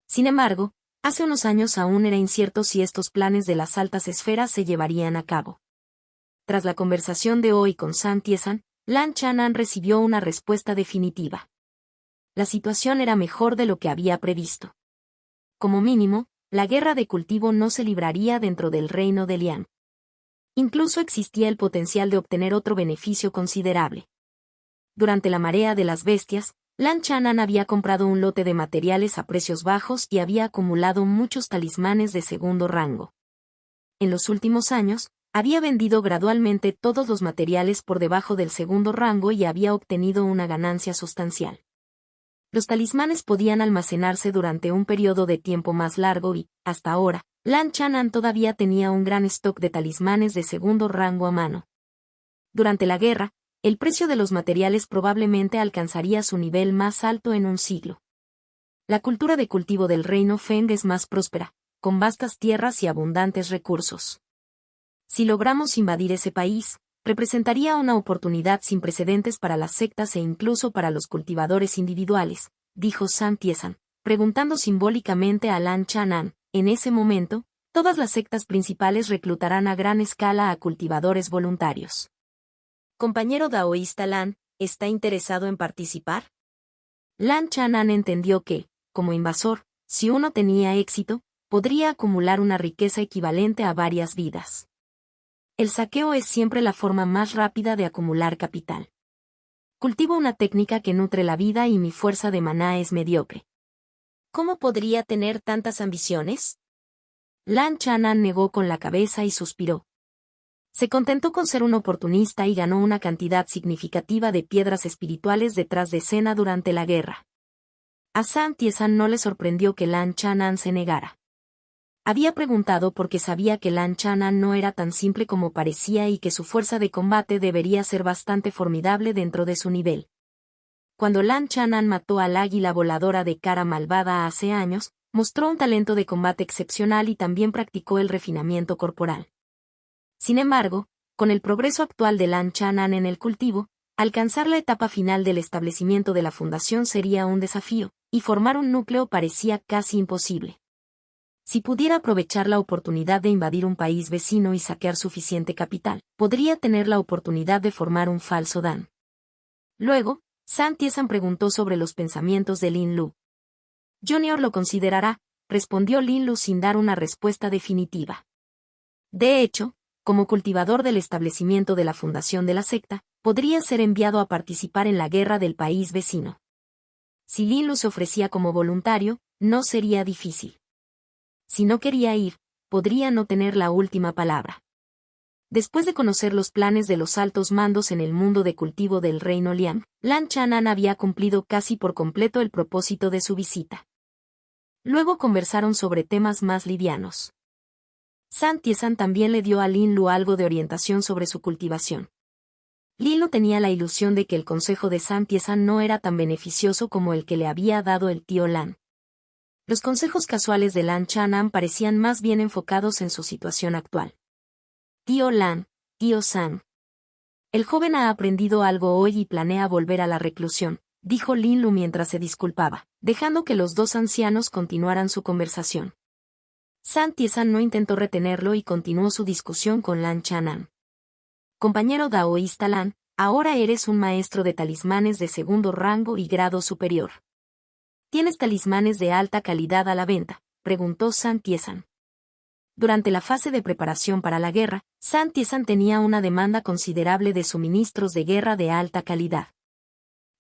Sin embargo, hace unos años aún era incierto si estos planes de las altas esferas se llevarían a cabo. Tras la conversación de hoy con Sam Tiesan, Lan Chanan recibió una respuesta definitiva. la situación era mejor de lo que había previsto. Como mínimo, la guerra de cultivo no se libraría dentro del reino de Lian. Incluso existía el potencial de obtener otro beneficio considerable. Durante la marea de las bestias, Lan Chanan había comprado un lote de materiales a precios bajos y había acumulado muchos talismanes de segundo rango. En los últimos años, había vendido gradualmente todos los materiales por debajo del segundo rango y había obtenido una ganancia sustancial. Los talismanes podían almacenarse durante un periodo de tiempo más largo y, hasta ahora, Lan Chanan todavía tenía un gran stock de talismanes de segundo rango a mano. Durante la guerra, el precio de los materiales probablemente alcanzaría su nivel más alto en un siglo. La cultura de cultivo del reino Feng es más próspera, con vastas tierras y abundantes recursos. Si logramos invadir ese país, representaría una oportunidad sin precedentes para las sectas e incluso para los cultivadores individuales, dijo San Tiesan, preguntando simbólicamente a Lan Chanan. En ese momento, todas las sectas principales reclutarán a gran escala a cultivadores voluntarios. Compañero daoísta Lan, ¿está interesado en participar? Lan Chanan entendió que, como invasor, si uno tenía éxito, podría acumular una riqueza equivalente a varias vidas. El saqueo es siempre la forma más rápida de acumular capital. Cultivo una técnica que nutre la vida y mi fuerza de maná es mediocre. ¿Cómo podría tener tantas ambiciones? Lan Chanan negó con la cabeza y suspiró. Se contentó con ser un oportunista y ganó una cantidad significativa de piedras espirituales detrás de escena durante la guerra. A San Tiesan no le sorprendió que Lan Chanan se negara. Había preguntado porque sabía que Lan Chanan no era tan simple como parecía y que su fuerza de combate debería ser bastante formidable dentro de su nivel. Cuando Lan Chanan mató al águila voladora de cara malvada hace años, mostró un talento de combate excepcional y también practicó el refinamiento corporal. Sin embargo, con el progreso actual de Lan Chanan en el cultivo, alcanzar la etapa final del establecimiento de la fundación sería un desafío, y formar un núcleo parecía casi imposible. Si pudiera aprovechar la oportunidad de invadir un país vecino y saquear suficiente capital, podría tener la oportunidad de formar un falso Dan. Luego, San Tiesan preguntó sobre los pensamientos de Lin Lu. Junior lo considerará, respondió Lin Lu sin dar una respuesta definitiva. De hecho, como cultivador del establecimiento de la fundación de la secta, podría ser enviado a participar en la guerra del país vecino. Si Lin Lu se ofrecía como voluntario, no sería difícil. Si no quería ir, podría no tener la última palabra. Después de conocer los planes de los altos mandos en el mundo de cultivo del reino Liang, Lan Chanan había cumplido casi por completo el propósito de su visita. Luego conversaron sobre temas más livianos. San Tiesan también le dio a Lin Lu algo de orientación sobre su cultivación. Lin Lu tenía la ilusión de que el consejo de San Tiesan no era tan beneficioso como el que le había dado el tío Lan. Los consejos casuales de Lan Chanan parecían más bien enfocados en su situación actual. Tío Lan, tío San. El joven ha aprendido algo hoy y planea volver a la reclusión, dijo Lin Lu mientras se disculpaba, dejando que los dos ancianos continuaran su conversación. San Tiesan no intentó retenerlo y continuó su discusión con Lan Chanan. Compañero daoísta Lan, ahora eres un maestro de talismanes de segundo rango y grado superior. ¿Tienes talismanes de alta calidad a la venta?, preguntó San Tiesan. Durante la fase de preparación para la guerra, San Tiesan tenía una demanda considerable de suministros de guerra de alta calidad.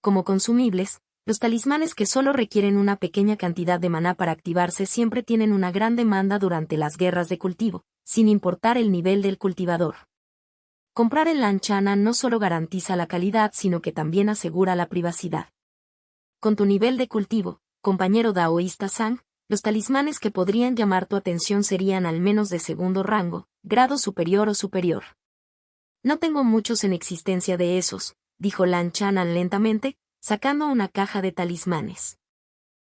Como consumibles, los talismanes que solo requieren una pequeña cantidad de maná para activarse siempre tienen una gran demanda durante las guerras de cultivo, sin importar el nivel del cultivador. Comprar en Lan Chanan no solo garantiza la calidad sino que también asegura la privacidad. Con tu nivel de cultivo, compañero daoísta Sang, los talismanes que podrían llamar tu atención serían al menos de segundo rango, grado superior o superior. No tengo muchos en existencia de esos, dijo Lan Chanan lentamente, sacando una caja de talismanes.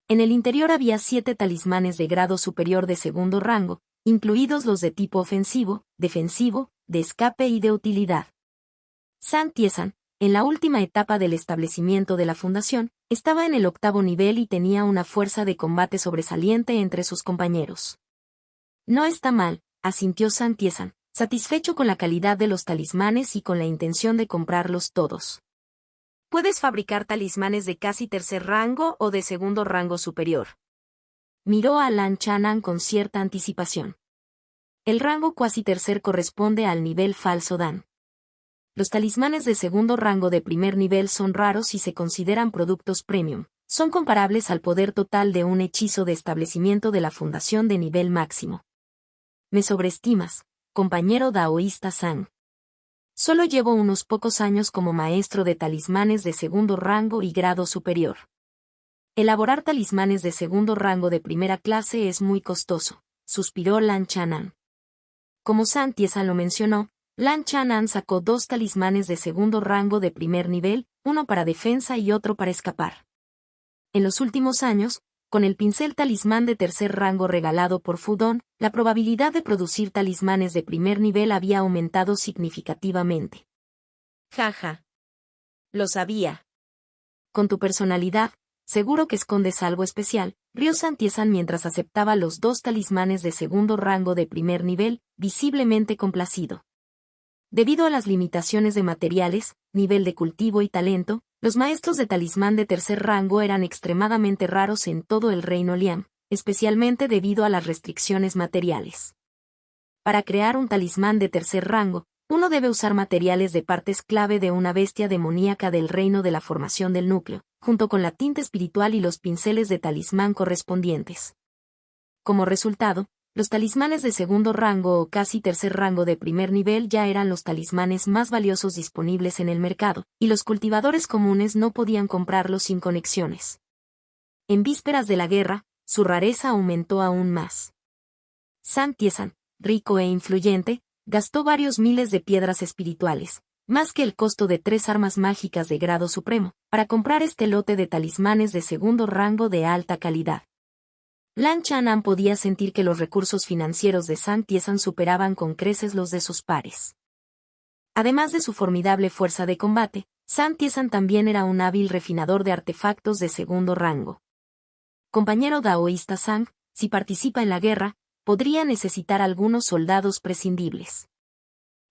En el interior había 7 talismanes de grado superior de segundo rango, incluidos los de tipo ofensivo, defensivo, de escape y de utilidad. San Tiesan, en la última etapa del establecimiento de la fundación, estaba en el 8º nivel y tenía una fuerza de combate sobresaliente entre sus compañeros. No está mal, asintió San Tiesan, satisfecho con la calidad de los talismanes y con la intención de comprarlos todos. Puedes fabricar talismanes de casi tercer rango o de segundo rango superior. Miró a Lan Chanan con cierta anticipación. El rango cuasi tercer corresponde al nivel falso Dan. Los talismanes de segundo rango de primer nivel son raros y se consideran productos premium. Son comparables al poder total de un hechizo de establecimiento de la fundación de nivel máximo. Me sobreestimas, compañero daoísta Zhang. Solo llevo unos pocos años como maestro de talismanes de segundo rango y grado superior. Elaborar talismanes de segundo rango de primera clase es muy costoso, suspiró Lan Chanan. Como Zhang Tiezhan lo mencionó, Lan Chanan sacó 2 talismanes de segundo rango de primer nivel, uno para defensa y otro para escapar. En los últimos años, con el pincel talismán de tercer rango regalado por Fudon, la probabilidad de producir talismanes de primer nivel había aumentado significativamente. Jaja. Lo sabía. Con tu personalidad, seguro que escondes algo especial, rió Zhang Tiezhan mientras aceptaba los 2 talismanes de segundo rango de primer nivel, visiblemente complacido. Debido a las limitaciones de materiales, nivel de cultivo y talento, los maestros de talismán de tercer rango eran extremadamente raros en todo el reino Liam, especialmente debido a las restricciones materiales. Para crear un talismán de tercer rango, uno debe usar materiales de partes clave de una bestia demoníaca del reino de la formación del núcleo, junto con la tinta espiritual y los pinceles de talismán correspondientes. Como resultado, los talismanes de segundo rango o casi tercer rango de primer nivel ya eran los talismanes más valiosos disponibles en el mercado, y los cultivadores comunes no podían comprarlos sin conexiones. En vísperas de la guerra, su rareza aumentó aún más. Zhang Tiezhan, rico e influyente, gastó varios miles de piedras espirituales, más que el costo de 3 armas mágicas de grado supremo, para comprar este lote de talismanes de segundo rango de alta calidad. Lan Chanan podía sentir que los recursos financieros de Zhang Tiezhan superaban con creces los de sus pares. Además de su formidable fuerza de combate, Zhang Tiezhan también era un hábil refinador de artefactos de segundo rango. Compañero daoísta Zhang, si participa en la guerra, podría necesitar algunos soldados prescindibles.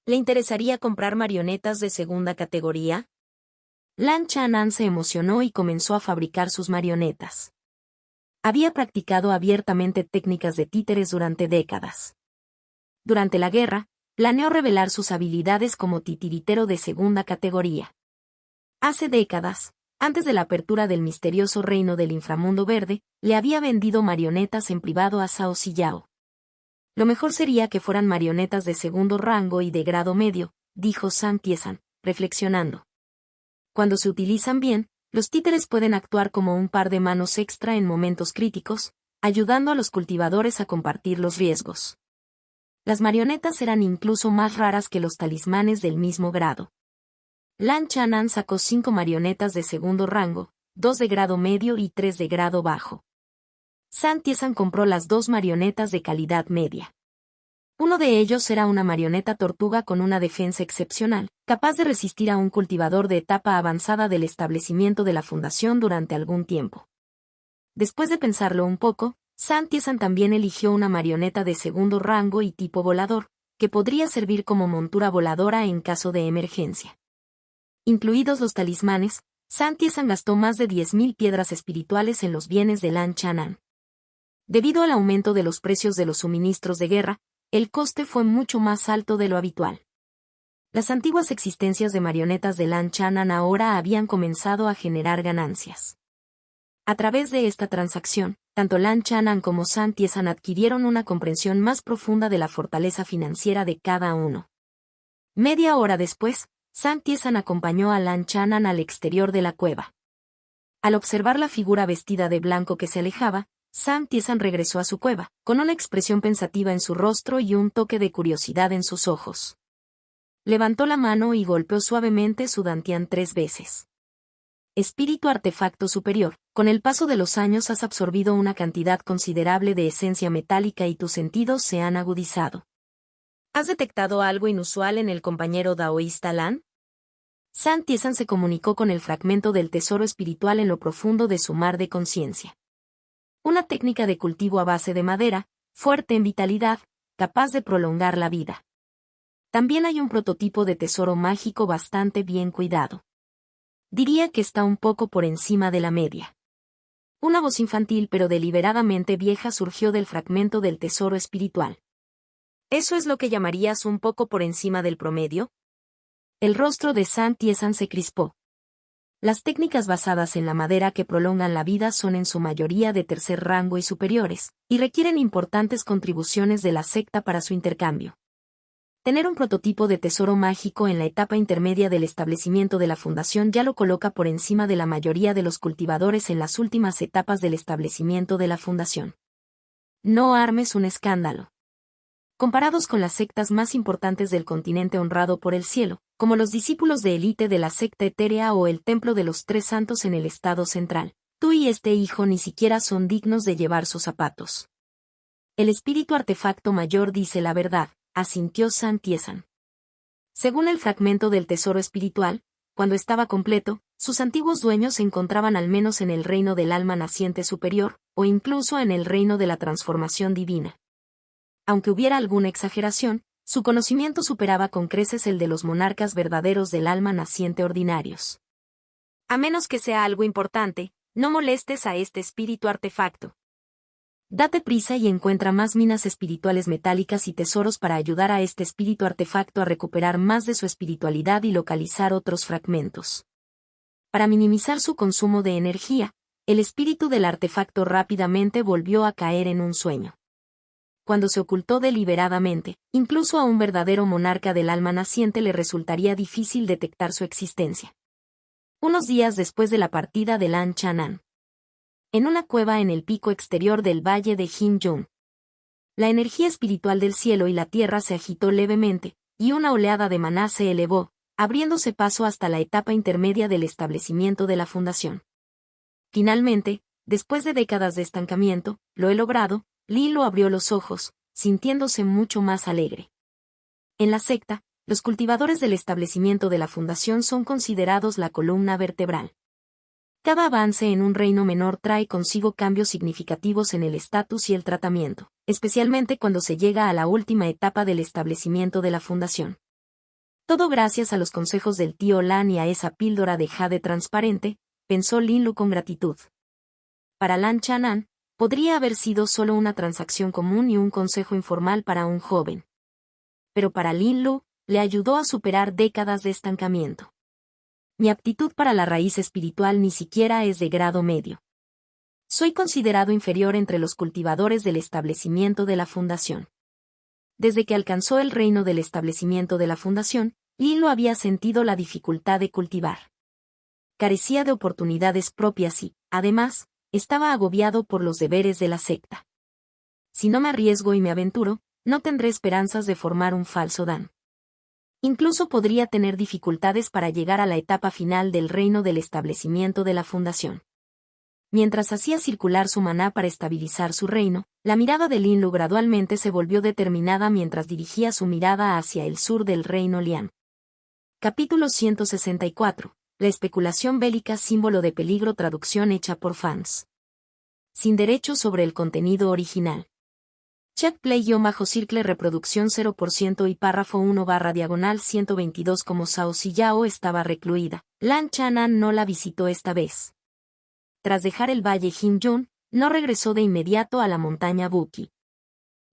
¿Le interesaría comprar marionetas de segunda categoría? Lan Chanan se emocionó y comenzó a fabricar sus marionetas. Había practicado abiertamente técnicas de títeres durante décadas. Durante la guerra, planeó revelar sus habilidades como titiritero de segunda categoría. Hace décadas, antes de la apertura del misterioso reino del inframundo verde, le había vendido marionetas en privado a Zhao Ziyao. Lo mejor sería que fueran marionetas de segundo rango y de grado medio, dijo Zhang Tiezhan, reflexionando. Cuando se utilizan bien, los títeres pueden actuar como un par de manos extra en momentos críticos, ayudando a los cultivadores a compartir los riesgos. Las marionetas eran incluso más raras que los talismanes del mismo grado. Lan Chanan sacó 5 marionetas de segundo rango, 2 de grado medio y 3 de grado bajo. Zhang Tiezhan compró las 2 marionetas de calidad media. Uno de ellos era una marioneta tortuga con una defensa excepcional, capaz de resistir a un cultivador de etapa avanzada del establecimiento de la fundación durante algún tiempo. Después de pensarlo un poco, Zhang Tiezhan también eligió una marioneta de segundo rango y tipo volador, que podría servir como montura voladora en caso de emergencia. Incluidos los talismanes, Zhang Tiezhan gastó más de 10.000 piedras espirituales en los bienes de Lan Chanan. Debido al aumento de los precios de los suministros de guerra, el coste fue mucho más alto de lo habitual. Las antiguas existencias de marionetas de Lan Chanan ahora habían comenzado a generar ganancias. A través de esta transacción, tanto Lan Chanan como Zhang Tiezhan adquirieron una comprensión más profunda de la fortaleza financiera de cada uno. Media hora después, Zhang Tiezhan acompañó a Lan Chanan al exterior de la cueva. Al observar la figura vestida de blanco que se alejaba, Zhang Tiezhan regresó a su cueva, con una expresión pensativa en su rostro y un toque de curiosidad en sus ojos. Levantó la mano y golpeó suavemente su dantián 3 veces. Espíritu artefacto superior, con el paso de los años has absorbido una cantidad considerable de esencia metálica y tus sentidos se han agudizado. ¿Has detectado algo inusual en el compañero daoísta Lan? Zhang Tiezhan se comunicó con el fragmento del tesoro espiritual en lo profundo de su mar de conciencia. Una técnica de cultivo a base de madera, fuerte en vitalidad, capaz de prolongar la vida. También hay un prototipo de tesoro mágico bastante bien cuidado. Diría que está un poco por encima de la media. Una voz infantil pero deliberadamente vieja surgió del fragmento del tesoro espiritual. ¿Eso es lo que llamarías un poco por encima del promedio? El rostro de Saint-Tiesan se crispó. Las técnicas basadas en la madera que prolongan la vida son en su mayoría de tercer rango y superiores, y requieren importantes contribuciones de la secta para su intercambio. Tener un prototipo de tesoro mágico en la etapa intermedia del establecimiento de la fundación ya lo coloca por encima de la mayoría de los cultivadores en las últimas etapas del establecimiento de la fundación. No armes un escándalo. Comparados con las sectas más importantes del continente honrado por el cielo, como los discípulos de élite de la secta etérea o el Templo de los Tres Santos en el Estado Central, tú y este hijo ni siquiera son dignos de llevar sus zapatos. El espíritu artefacto mayor dice la verdad, asintió Saint-Tiesan. Según el fragmento del tesoro espiritual, cuando estaba completo, sus antiguos dueños se encontraban al menos en el reino del alma naciente superior, o incluso en el reino de la transformación divina. Aunque hubiera alguna exageración, su conocimiento superaba con creces el de los monarcas verdaderos del alma naciente ordinarios. A menos que sea algo importante, no molestes a este espíritu artefacto. Date prisa y encuentra más minas espirituales metálicas y tesoros para ayudar a este espíritu artefacto a recuperar más de su espiritualidad y localizar otros fragmentos. Para minimizar su consumo de energía, el espíritu del artefacto rápidamente volvió a caer en un sueño. Cuando se ocultó deliberadamente, incluso a un verdadero monarca del alma naciente le resultaría difícil detectar su existencia. Unos días después de la partida de Lan Chanan. En una cueva en el pico exterior del valle de Hinjun. La energía espiritual del cielo y la tierra se agitó levemente, y una oleada de maná se elevó, abriéndose paso hasta la etapa intermedia del establecimiento de la fundación. Finalmente, después de décadas de estancamiento, lo he logrado. Lilo abrió los ojos, sintiéndose mucho más alegre. En la secta, los cultivadores del establecimiento de la fundación son considerados la columna vertebral. Cada avance en un reino menor trae consigo cambios significativos en el estatus y el tratamiento, especialmente cuando se llega a la última etapa del establecimiento de la fundación. Todo gracias a los consejos del tío Lan y a esa píldora de jade transparente, pensó Lin con gratitud. Para Lan Chanan, podría haber sido solo una transacción común y un consejo informal para un joven. Pero para Lin Lu, le ayudó a superar décadas de estancamiento. Mi aptitud para la raíz espiritual ni siquiera es de grado medio. Soy considerado inferior entre los cultivadores del establecimiento de la fundación. Desde que alcanzó el reino del establecimiento de la fundación, Lin Lu había sentido la dificultad de cultivar. Carecía de oportunidades propias y, además, estaba agobiado por los deberes de la secta. Si no me arriesgo y me aventuro, no tendré esperanzas de formar un falso Dan. Incluso podría tener dificultades para llegar a la etapa final del reino del establecimiento de la fundación. Mientras hacía circular su maná para estabilizar su reino, la mirada de Lin Lu gradualmente se volvió determinada mientras dirigía su mirada hacia el sur del reino Lian. Capítulo 164. La especulación bélica símbolo de peligro. Traducción hecha por fans. Sin derechos sobre el contenido original. Chat play-circle reproducción 0% y párrafo 1/122. Como Zhao Ziyao estaba recluida, Lan Chanan no la visitó esta vez. Tras dejar el valle Hinjun, no regresó de inmediato a la montaña Buki.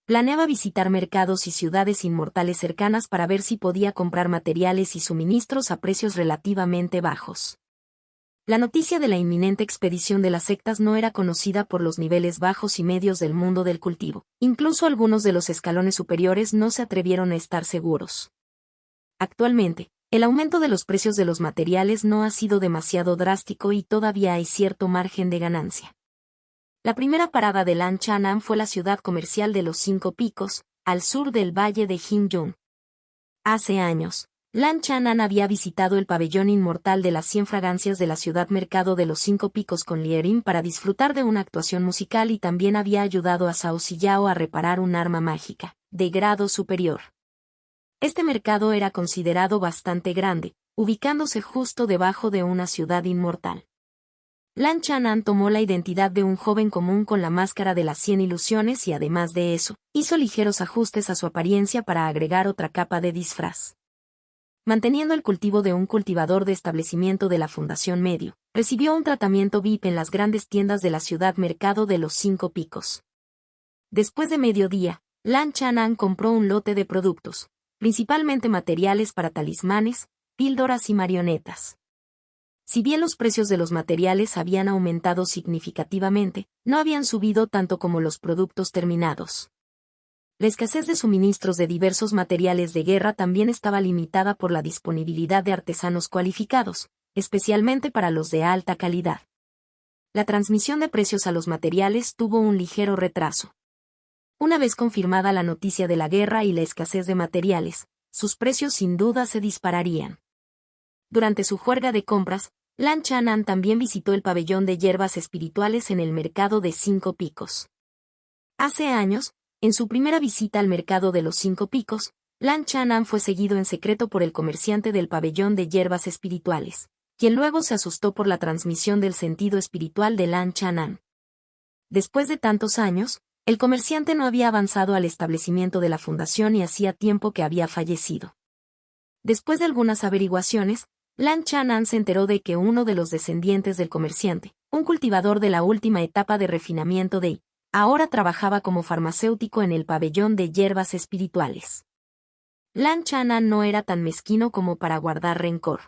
Planeaba visitar mercados y ciudades inmortales cercanas para ver si podía comprar materiales y suministros a precios relativamente bajos. La noticia de la inminente expedición de las sectas no era conocida por los niveles bajos y medios del mundo del cultivo. Incluso algunos de los escalones superiores no se atrevieron a estar seguros. Actualmente, el aumento de los precios de los materiales no ha sido demasiado drástico y todavía hay cierto margen de ganancia. La primera parada de Lan Chanan fue la ciudad comercial de los Cinco Picos, al sur del valle de Hinjun. Hace años, Lan Chanan había visitado el pabellón inmortal de las 100 fragancias de la ciudad mercado de los Cinco Picos con Lierin para disfrutar de una actuación musical y también había ayudado a Zhao Ziyao a reparar un arma mágica, de grado superior. Este mercado era considerado bastante grande, ubicándose justo debajo de una ciudad inmortal. Lan Chanan tomó la identidad de un joven común con la máscara de las 100 ilusiones y además de eso, hizo ligeros ajustes a su apariencia para agregar otra capa de disfraz. manteniendo el cultivo de un cultivador de establecimiento de la Fundación Medio, recibió un tratamiento VIP en las grandes tiendas de la ciudad mercado de los 5 Picos. Después de mediodía, Lan Chanan compró un lote de productos, principalmente materiales para talismanes, píldoras y marionetas. Si bien los precios de los materiales habían aumentado significativamente, no habían subido tanto como los productos terminados. La escasez de suministros de diversos materiales de guerra también estaba limitada por la disponibilidad de artesanos cualificados, especialmente para los de alta calidad. La transmisión de precios a los materiales tuvo un ligero retraso. Una vez confirmada la noticia de la guerra y la escasez de materiales, sus precios sin duda se dispararían. Durante su juerga de compras, Lan Chanan también visitó el pabellón de hierbas espirituales en el mercado de 5 Picos. Hace años, en su primera visita al mercado de los 5 Picos, Lan Chanan fue seguido en secreto por el comerciante del pabellón de hierbas espirituales, quien luego se asustó por la transmisión del sentido espiritual de Lan Chanan. Después de tantos años, el comerciante no había avanzado al establecimiento de la fundación y hacía tiempo que había fallecido. Después de algunas averiguaciones, Lan Chanan se enteró de que uno de los descendientes del comerciante, un cultivador de la última etapa de refinamiento de ahora trabajaba como farmacéutico en el pabellón de hierbas espirituales. Lan Chanan no era tan mezquino como para guardar rencor.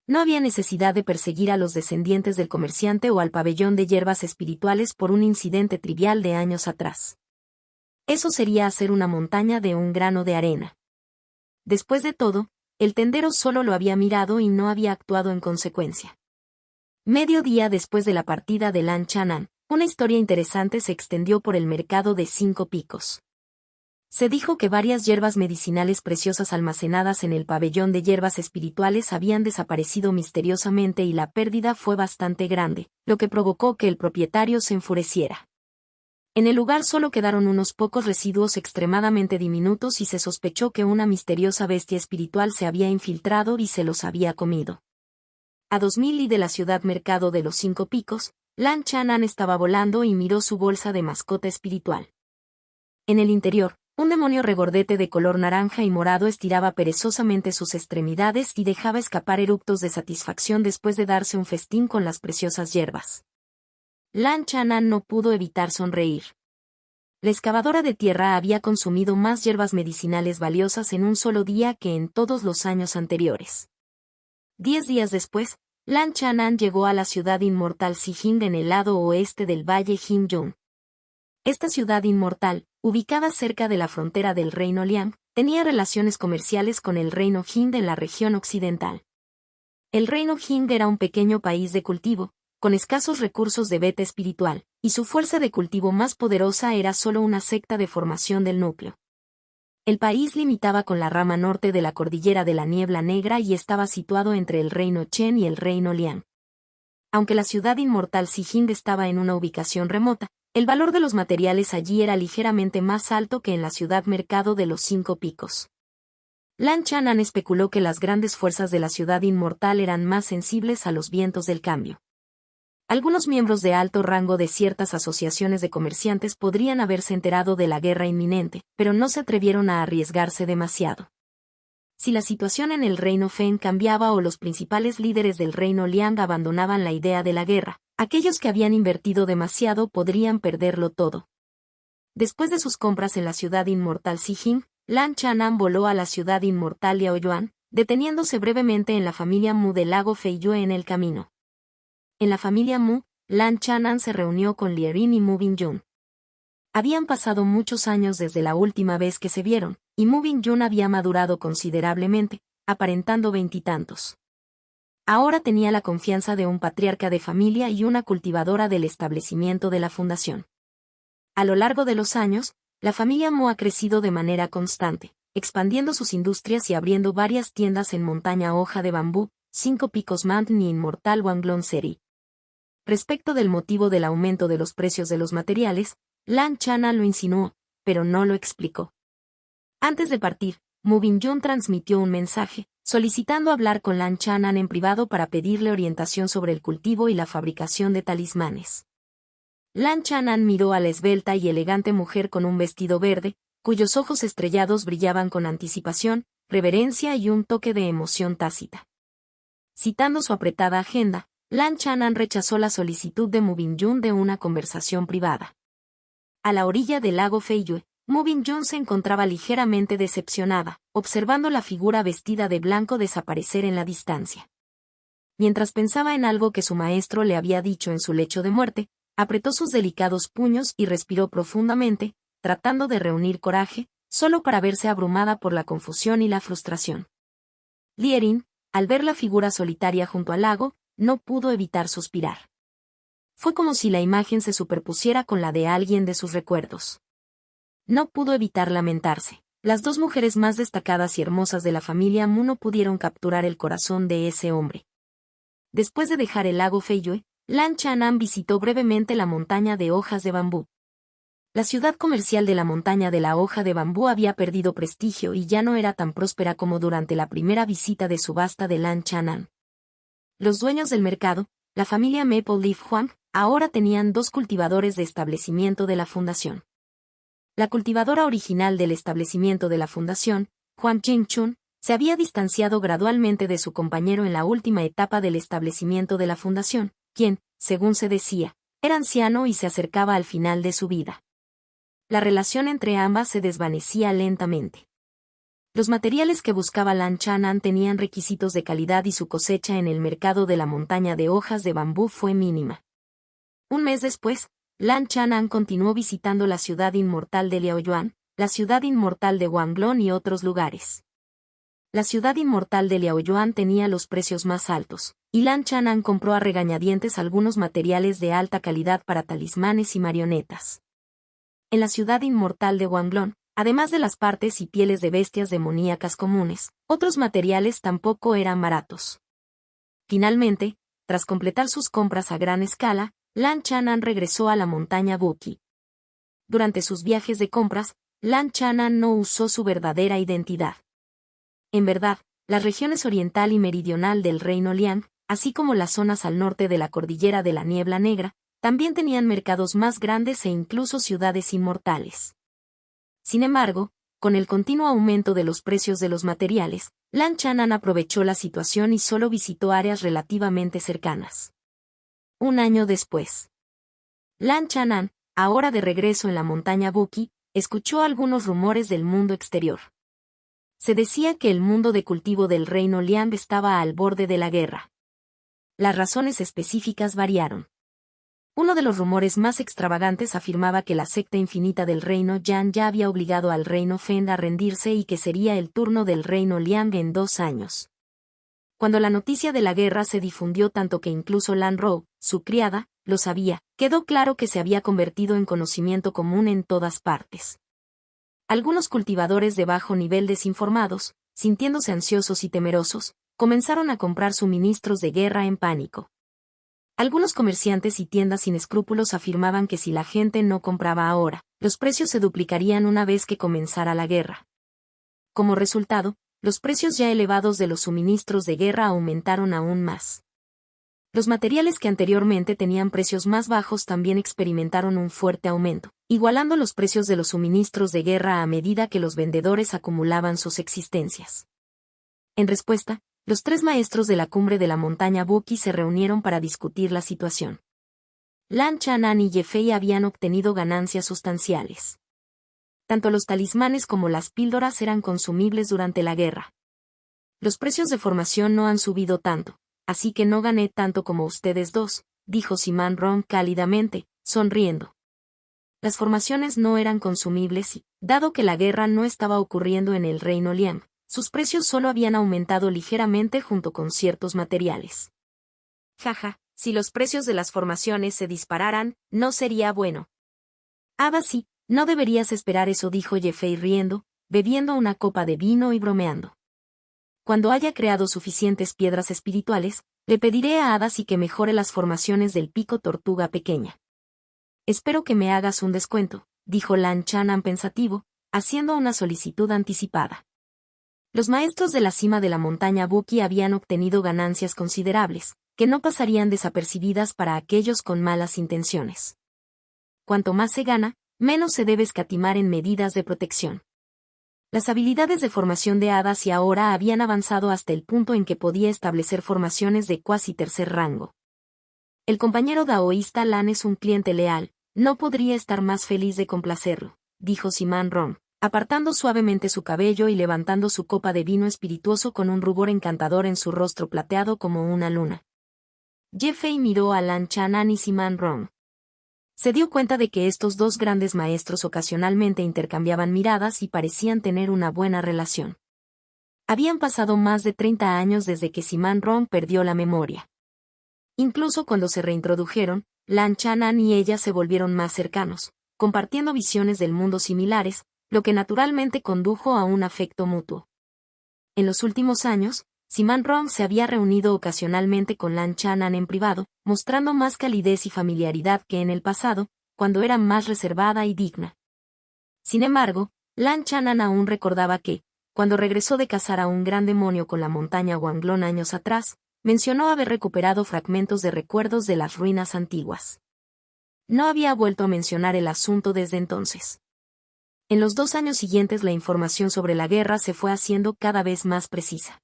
No había necesidad de perseguir a los descendientes del comerciante o al pabellón de hierbas espirituales por un incidente trivial de años atrás. Eso sería hacer una montaña de un grano de arena. Después de todo, el tendero solo lo había mirado y no había actuado en consecuencia. Medio día después de la partida de Lan Chanan, una historia interesante se extendió por el mercado de 5 Picos. Se dijo que varias hierbas medicinales preciosas almacenadas en el pabellón de hierbas espirituales habían desaparecido misteriosamente y la pérdida fue bastante grande, lo que provocó que el propietario se enfureciera. En el lugar solo quedaron unos pocos residuos extremadamente diminutos y se sospechó que una misteriosa bestia espiritual se había infiltrado y se los había comido. A 2000 li de la ciudad mercado de los 5 Picos, Lan Chanan estaba volando y miró su bolsa de mascota espiritual. En el interior, un demonio regordete de color naranja y morado estiraba perezosamente sus extremidades y dejaba escapar eructos de satisfacción después de darse un festín con las preciosas hierbas. Lan Chanan no pudo evitar sonreír. La excavadora de tierra había consumido más hierbas medicinales valiosas en un solo día que en todos los años anteriores. 10 días después, Lan Chanan llegó a la ciudad inmortal Sijing en el lado oeste del valle Jin-yun. Esta ciudad inmortal, ubicada cerca de la frontera del reino Liang, tenía relaciones comerciales con el reino Jin en la región occidental. El reino Jin era un pequeño país de cultivo, con escasos recursos de beta espiritual, y su fuerza de cultivo más poderosa era solo una secta de formación del núcleo. El país limitaba con la rama norte de la cordillera de la Niebla Negra y estaba situado entre el reino Chen y el reino Liang. Aunque la ciudad inmortal Sijing estaba en una ubicación remota, el valor de los materiales allí era ligeramente más alto que en la ciudad mercado de los 5 Picos. Lan Chanan especuló que las grandes fuerzas de la ciudad inmortal eran más sensibles a los vientos del cambio. Algunos miembros de alto rango de ciertas asociaciones de comerciantes podrían haberse enterado de la guerra inminente, pero no se atrevieron a arriesgarse demasiado. Si la situación en el reino Feng cambiaba o los principales líderes del reino Liang abandonaban la idea de la guerra, aquellos que habían invertido demasiado podrían perderlo todo. Después de sus compras en la ciudad inmortal Sijing, Lan Chanan voló a la ciudad inmortal Liaoyuan, deteniéndose brevemente en la familia Mu del lago Feiyue en el camino. En la familia Mu, Lan Chanan se reunió con Lierin y Mu Bingyun. Habían pasado muchos años desde la última vez que se vieron, y Mu Bingyun había madurado considerablemente, aparentando 20 y tantos. Ahora tenía la confianza de un patriarca de familia y una cultivadora del establecimiento de la fundación. A lo largo de los años, la familia Mu ha crecido de manera constante, expandiendo sus industrias y abriendo varias tiendas en Montaña Hoja de Bambú, 5 Picos Mountain y Inmortal Wanglong City. Respecto del motivo del aumento de los precios de los materiales, Lan Chanan lo insinuó, pero no lo explicó. Antes de partir, Mu Bingyun transmitió un mensaje, solicitando hablar con Lan Chanan en privado para pedirle orientación sobre el cultivo y la fabricación de talismanes. Lan Chanan miró a la esbelta y elegante mujer con un vestido verde, cuyos ojos estrellados brillaban con anticipación, reverencia y un toque de emoción tácita. Citando su apretada agenda, Lan Chanan rechazó la solicitud de Mu Bin-yun de una conversación privada. A la orilla del lago Feiyue, Mu Bin-yun se encontraba ligeramente decepcionada, observando la figura vestida de blanco desaparecer en la distancia. Mientras pensaba en algo que su maestro le había dicho en su lecho de muerte, apretó sus delicados puños y respiró profundamente, tratando de reunir coraje, solo para verse abrumada por la confusión y la frustración. Lierin, al ver la figura solitaria junto al lago, no pudo evitar suspirar. Fue como si la imagen se superpusiera con la de alguien de sus recuerdos. No pudo evitar lamentarse. Las dos mujeres más destacadas y hermosas de la familia Mu no pudieron capturar el corazón de ese hombre. Después de dejar el lago Feiyue, Lan Chanan visitó brevemente la montaña de hojas de bambú. La ciudad comercial de la montaña de la hoja de bambú había perdido prestigio y ya no era tan próspera como durante la primera visita de subasta de Lan Chanan. Los dueños del mercado, la familia Maple Leaf Huang, ahora tenían dos cultivadores de establecimiento de la fundación. La cultivadora original del establecimiento de la fundación, Huang Jingchun, se había distanciado gradualmente de su compañero en la última etapa del establecimiento de la fundación, quien, según se decía, era anciano y se acercaba al final de su vida. La relación entre ambas se desvanecía lentamente. Los materiales que buscaba Lan Chanan tenían requisitos de calidad y su cosecha en el mercado de la montaña de hojas de bambú fue mínima. Un mes después, Lan Chanan continuó visitando la ciudad inmortal de Liaoyuan, la ciudad inmortal de Wanglong y otros lugares. La ciudad inmortal de Liaoyuan tenía los precios más altos, y Lan Chanan compró a regañadientes algunos materiales de alta calidad para talismanes y marionetas. En la ciudad inmortal de Wanglong, además de las partes y pieles de bestias demoníacas comunes, otros materiales tampoco eran baratos. Finalmente, tras completar sus compras a gran escala, Lan Chanan regresó a la montaña Buki. Durante sus viajes de compras, Lan Chanan no usó su verdadera identidad. En verdad, las regiones oriental y meridional del reino Liang, así como las zonas al norte de la cordillera de la Niebla Negra, también tenían mercados más grandes e incluso ciudades inmortales. Sin embargo, con el continuo aumento de los precios de los materiales, Lan Chanan aprovechó la situación y solo visitó áreas relativamente cercanas. Un año después, Lan Chanan, ahora de regreso en la montaña Buki, escuchó algunos rumores del mundo exterior. Se decía que el mundo de cultivo del reino Liang estaba al borde de la guerra. Las razones específicas variaron. Uno de los rumores más extravagantes afirmaba que la secta infinita del reino Yan ya había obligado al reino Feng a rendirse y que sería el turno del reino Liang en 2 años. Cuando la noticia de la guerra se difundió tanto que incluso Lan Rou, su criada, lo sabía, quedó claro que se había convertido en conocimiento común en todas partes. Algunos cultivadores de bajo nivel desinformados, sintiéndose ansiosos y temerosos, comenzaron a comprar suministros de guerra en pánico. Algunos comerciantes y tiendas sin escrúpulos afirmaban que si la gente no compraba ahora, los precios se duplicarían una vez que comenzara la guerra. Como resultado, los precios ya elevados de los suministros de guerra aumentaron aún más. Los materiales que anteriormente tenían precios más bajos también experimentaron un fuerte aumento, igualando los precios de los suministros de guerra a medida que los vendedores acumulaban sus existencias. En respuesta, los 3 maestros de la cumbre de la montaña Buki se reunieron para discutir la situación. Lan Chanan y Ye Fei habían obtenido ganancias sustanciales. Tanto los talismanes como las píldoras eran consumibles durante la guerra. Los precios de formación no han subido tanto, así que no gané tanto como ustedes dos, dijo Simán Ron cálidamente, sonriendo. Las formaciones no eran consumibles y, dado que la guerra no estaba ocurriendo en el reino Liang, sus precios solo habían aumentado ligeramente junto con ciertos materiales. Jaja, si los precios de las formaciones se dispararan, no sería bueno. Sí, no deberías esperar eso, dijo Ye Fei riendo, bebiendo una copa de vino y bromeando. Cuando haya creado suficientes piedras espirituales, le pediré a Hadasi que mejore las formaciones del pico tortuga pequeña. Espero que me hagas un descuento, dijo Lan Chanan pensativo, haciendo una solicitud anticipada. Los maestros de la cima de la montaña Buki habían obtenido ganancias considerables, que no pasarían desapercibidas para aquellos con malas intenciones. Cuanto más se gana, menos se debe escatimar en medidas de protección. Las habilidades de formación de hadas y ahora habían avanzado hasta el punto en que podía establecer formaciones de cuasi tercer rango. El compañero daoísta Lan es un cliente leal, no podría estar más feliz de complacerlo, dijo Simán Rong, apartando suavemente su cabello y levantando su copa de vino espirituoso con un rubor encantador en su rostro plateado como una luna. Ye Fei miró a Lan Chanan y Simán Rong. Se dio cuenta de que estos dos grandes maestros ocasionalmente intercambiaban miradas y parecían tener una buena relación. Habían pasado más de 30 años desde que Simán Rong perdió la memoria. Incluso cuando se reintrodujeron, Lan Chanan y ella se volvieron más cercanos, compartiendo visiones del mundo similares, lo que naturalmente condujo a un afecto mutuo. En los últimos años, Simán Rong se había reunido ocasionalmente con Lan Chanan en privado, mostrando más calidez y familiaridad que en el pasado, cuando era más reservada y digna. Sin embargo, Lan Chanan aún recordaba que, cuando regresó de cazar a un gran demonio con la montaña Wanglong años atrás, mencionó haber recuperado fragmentos de recuerdos de las ruinas antiguas. No había vuelto a mencionar el asunto desde entonces. En los 2 años siguientes la información sobre la guerra se fue haciendo cada vez más precisa.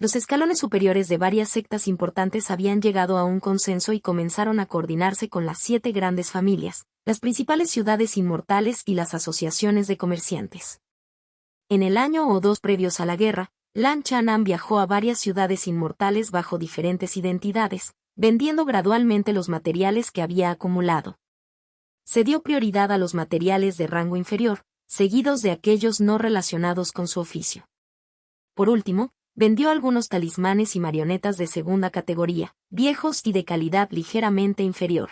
Los escalones superiores de varias sectas importantes habían llegado a un consenso y comenzaron a coordinarse con las 7 grandes familias, las principales ciudades inmortales y las asociaciones de comerciantes. En el año o 2 previos a la guerra, Lan Chanan viajó a varias ciudades inmortales bajo diferentes identidades, vendiendo gradualmente los materiales que había acumulado. Se dio prioridad a los materiales de rango inferior, seguidos de aquellos no relacionados con su oficio. Por último, vendió algunos talismanes y marionetas de segunda categoría, viejos y de calidad ligeramente inferior.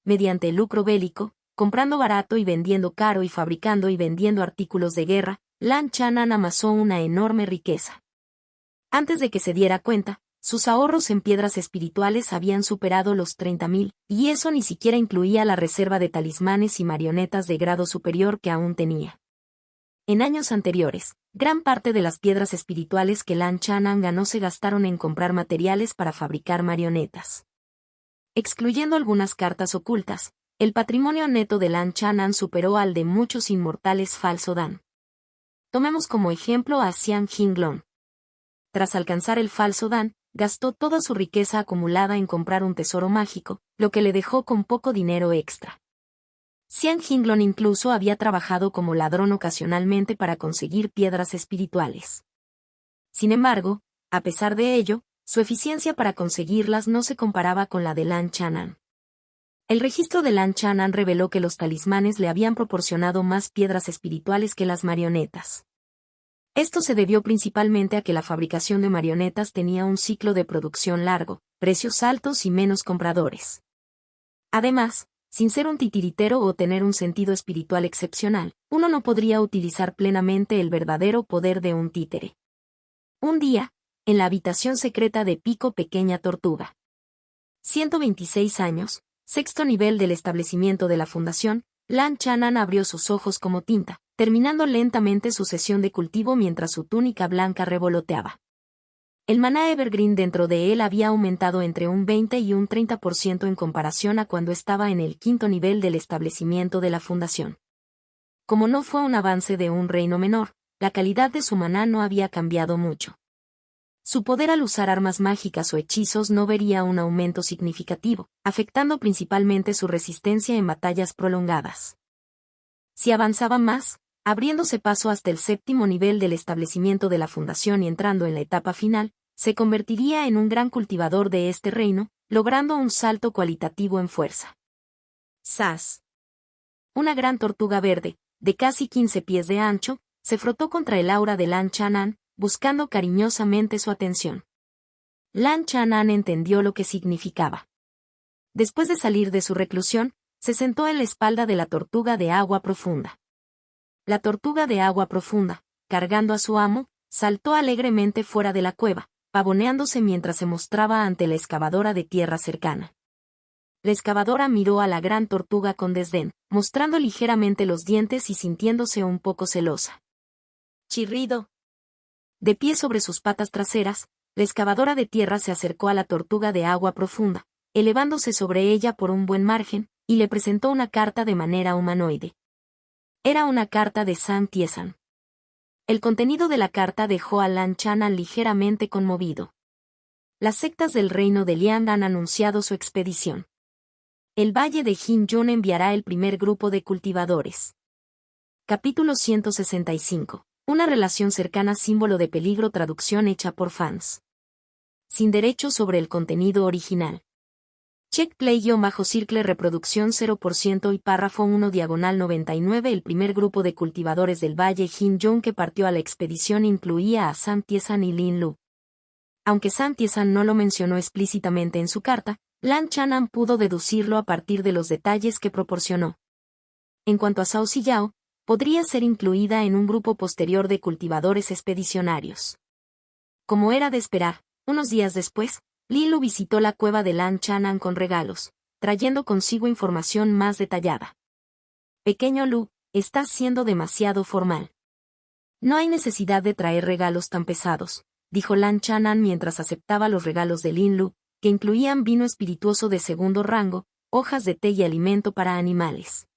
Mediante el lucro bélico, comprando barato y vendiendo caro y fabricando y vendiendo artículos de guerra, Lan Chanan amasó una enorme riqueza. Antes de que se diera cuenta, sus ahorros en piedras espirituales habían superado los 30.000, y eso ni siquiera incluía la reserva de talismanes y marionetas de grado superior que aún tenía. En años anteriores, gran parte de las piedras espirituales que Lan Chanan ganó se gastaron en comprar materiales para fabricar marionetas. Excluyendo algunas cartas ocultas, el patrimonio neto de Lan Chanan superó al de muchos inmortales falso Dan. Tomemos como ejemplo a Xian Jinglong. Tras alcanzar el falso Dan, gastó toda su riqueza acumulada en comprar un tesoro mágico, lo que le dejó con poco dinero extra. Xian Jinglong incluso había trabajado como ladrón ocasionalmente para conseguir piedras espirituales. Sin embargo, a pesar de ello, su eficiencia para conseguirlas no se comparaba con la de Lan Chanan. El registro de Lan Chanan reveló que los talismanes le habían proporcionado más piedras espirituales que las marionetas. Esto se debió principalmente a que la fabricación de marionetas tenía un ciclo de producción largo, precios altos y menos compradores. Además, sin ser un titiritero o tener un sentido espiritual excepcional, uno no podría utilizar plenamente el verdadero poder de un títere. Un día, en la habitación secreta de Pico Pequeña Tortuga. 126 años, 6º nivel del establecimiento de la fundación, Lan Chanan abrió sus ojos como tinta, terminando lentamente su sesión de cultivo mientras su túnica blanca revoloteaba. El maná evergreen dentro de él había aumentado entre un 20 y un 30% en comparación a cuando estaba en el 5º nivel del establecimiento de la fundación. Como no fue un avance de un reino menor, la calidad de su maná no había cambiado mucho. Su poder al usar armas mágicas o hechizos no vería un aumento significativo, afectando principalmente su resistencia en batallas prolongadas. Si avanzaba más, abriéndose paso hasta el 7º nivel del establecimiento de la fundación y entrando en la etapa final, se convertiría en un gran cultivador de este reino, logrando un salto cualitativo en fuerza. ¡Zas! Una gran tortuga verde, de casi 15 pies de ancho, se frotó contra el aura de Lan Chanan, buscando cariñosamente su atención. Lan Chanan entendió lo que significaba. Después de salir de su reclusión, se sentó en la espalda de la tortuga de agua profunda. La tortuga de agua profunda, cargando a su amo, saltó alegremente fuera de la cueva, pavoneándose mientras se mostraba ante la excavadora de tierra cercana. La excavadora miró a la gran tortuga con desdén, mostrando ligeramente los dientes y sintiéndose un poco celosa. Chirrido. De pie sobre sus patas traseras, la excavadora de tierra se acercó a la tortuga de agua profunda, elevándose sobre ella por un buen margen, y le presentó una carta de manera humanoide. Era una carta de San Tiesan. El contenido de la carta dejó a Lan Chanan ligeramente conmovido. Las sectas del reino de Liang han anunciado su expedición. El valle de Jin-yun enviará el primer grupo de cultivadores. Capítulo 165. Una relación cercana, símbolo de peligro, traducción hecha por fans. Sin derechos sobre el contenido original. Check play-circle reproducción 0% y párrafo 1 diagonal 99. El primer grupo de cultivadores del valle Jin-yun que partió a la expedición incluía a Sam Tiesan y Lin Lu. Aunque Sam Tiesan no lo mencionó explícitamente en su carta, Lan Chanan pudo deducirlo a partir de los detalles que proporcionó. En cuanto a Zhao Ziyao, podría ser incluida en un grupo posterior de cultivadores expedicionarios. Como era de esperar, unos días después, Lin Lu visitó la cueva de Lan Chanan con regalos, trayendo consigo información más detallada. Pequeño Lu, estás siendo demasiado formal. No hay necesidad de traer regalos tan pesados, dijo Lan Chanan mientras aceptaba los regalos de Lin Lu, que incluían vino espirituoso de segundo rango, hojas de té y alimento para animales.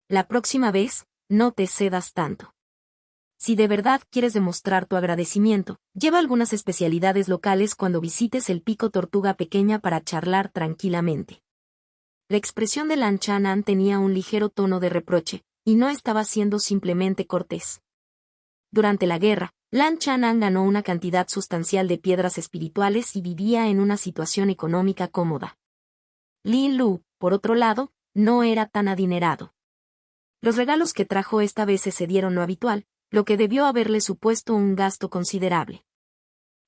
La próxima vez, no te cedas tanto. Si de verdad quieres demostrar tu agradecimiento, lleva algunas especialidades locales cuando visites el pico Tortuga Pequeña para charlar tranquilamente. La expresión de Lan Chanan tenía un ligero tono de reproche, y no estaba siendo simplemente cortés. Durante la guerra, Lan Chanan ganó una cantidad sustancial de piedras espirituales y vivía en una situación económica cómoda. Lin Lu, por otro lado, no era tan adinerado. Los regalos que trajo esta vez excedieron lo habitual, lo que debió haberle supuesto un gasto considerable.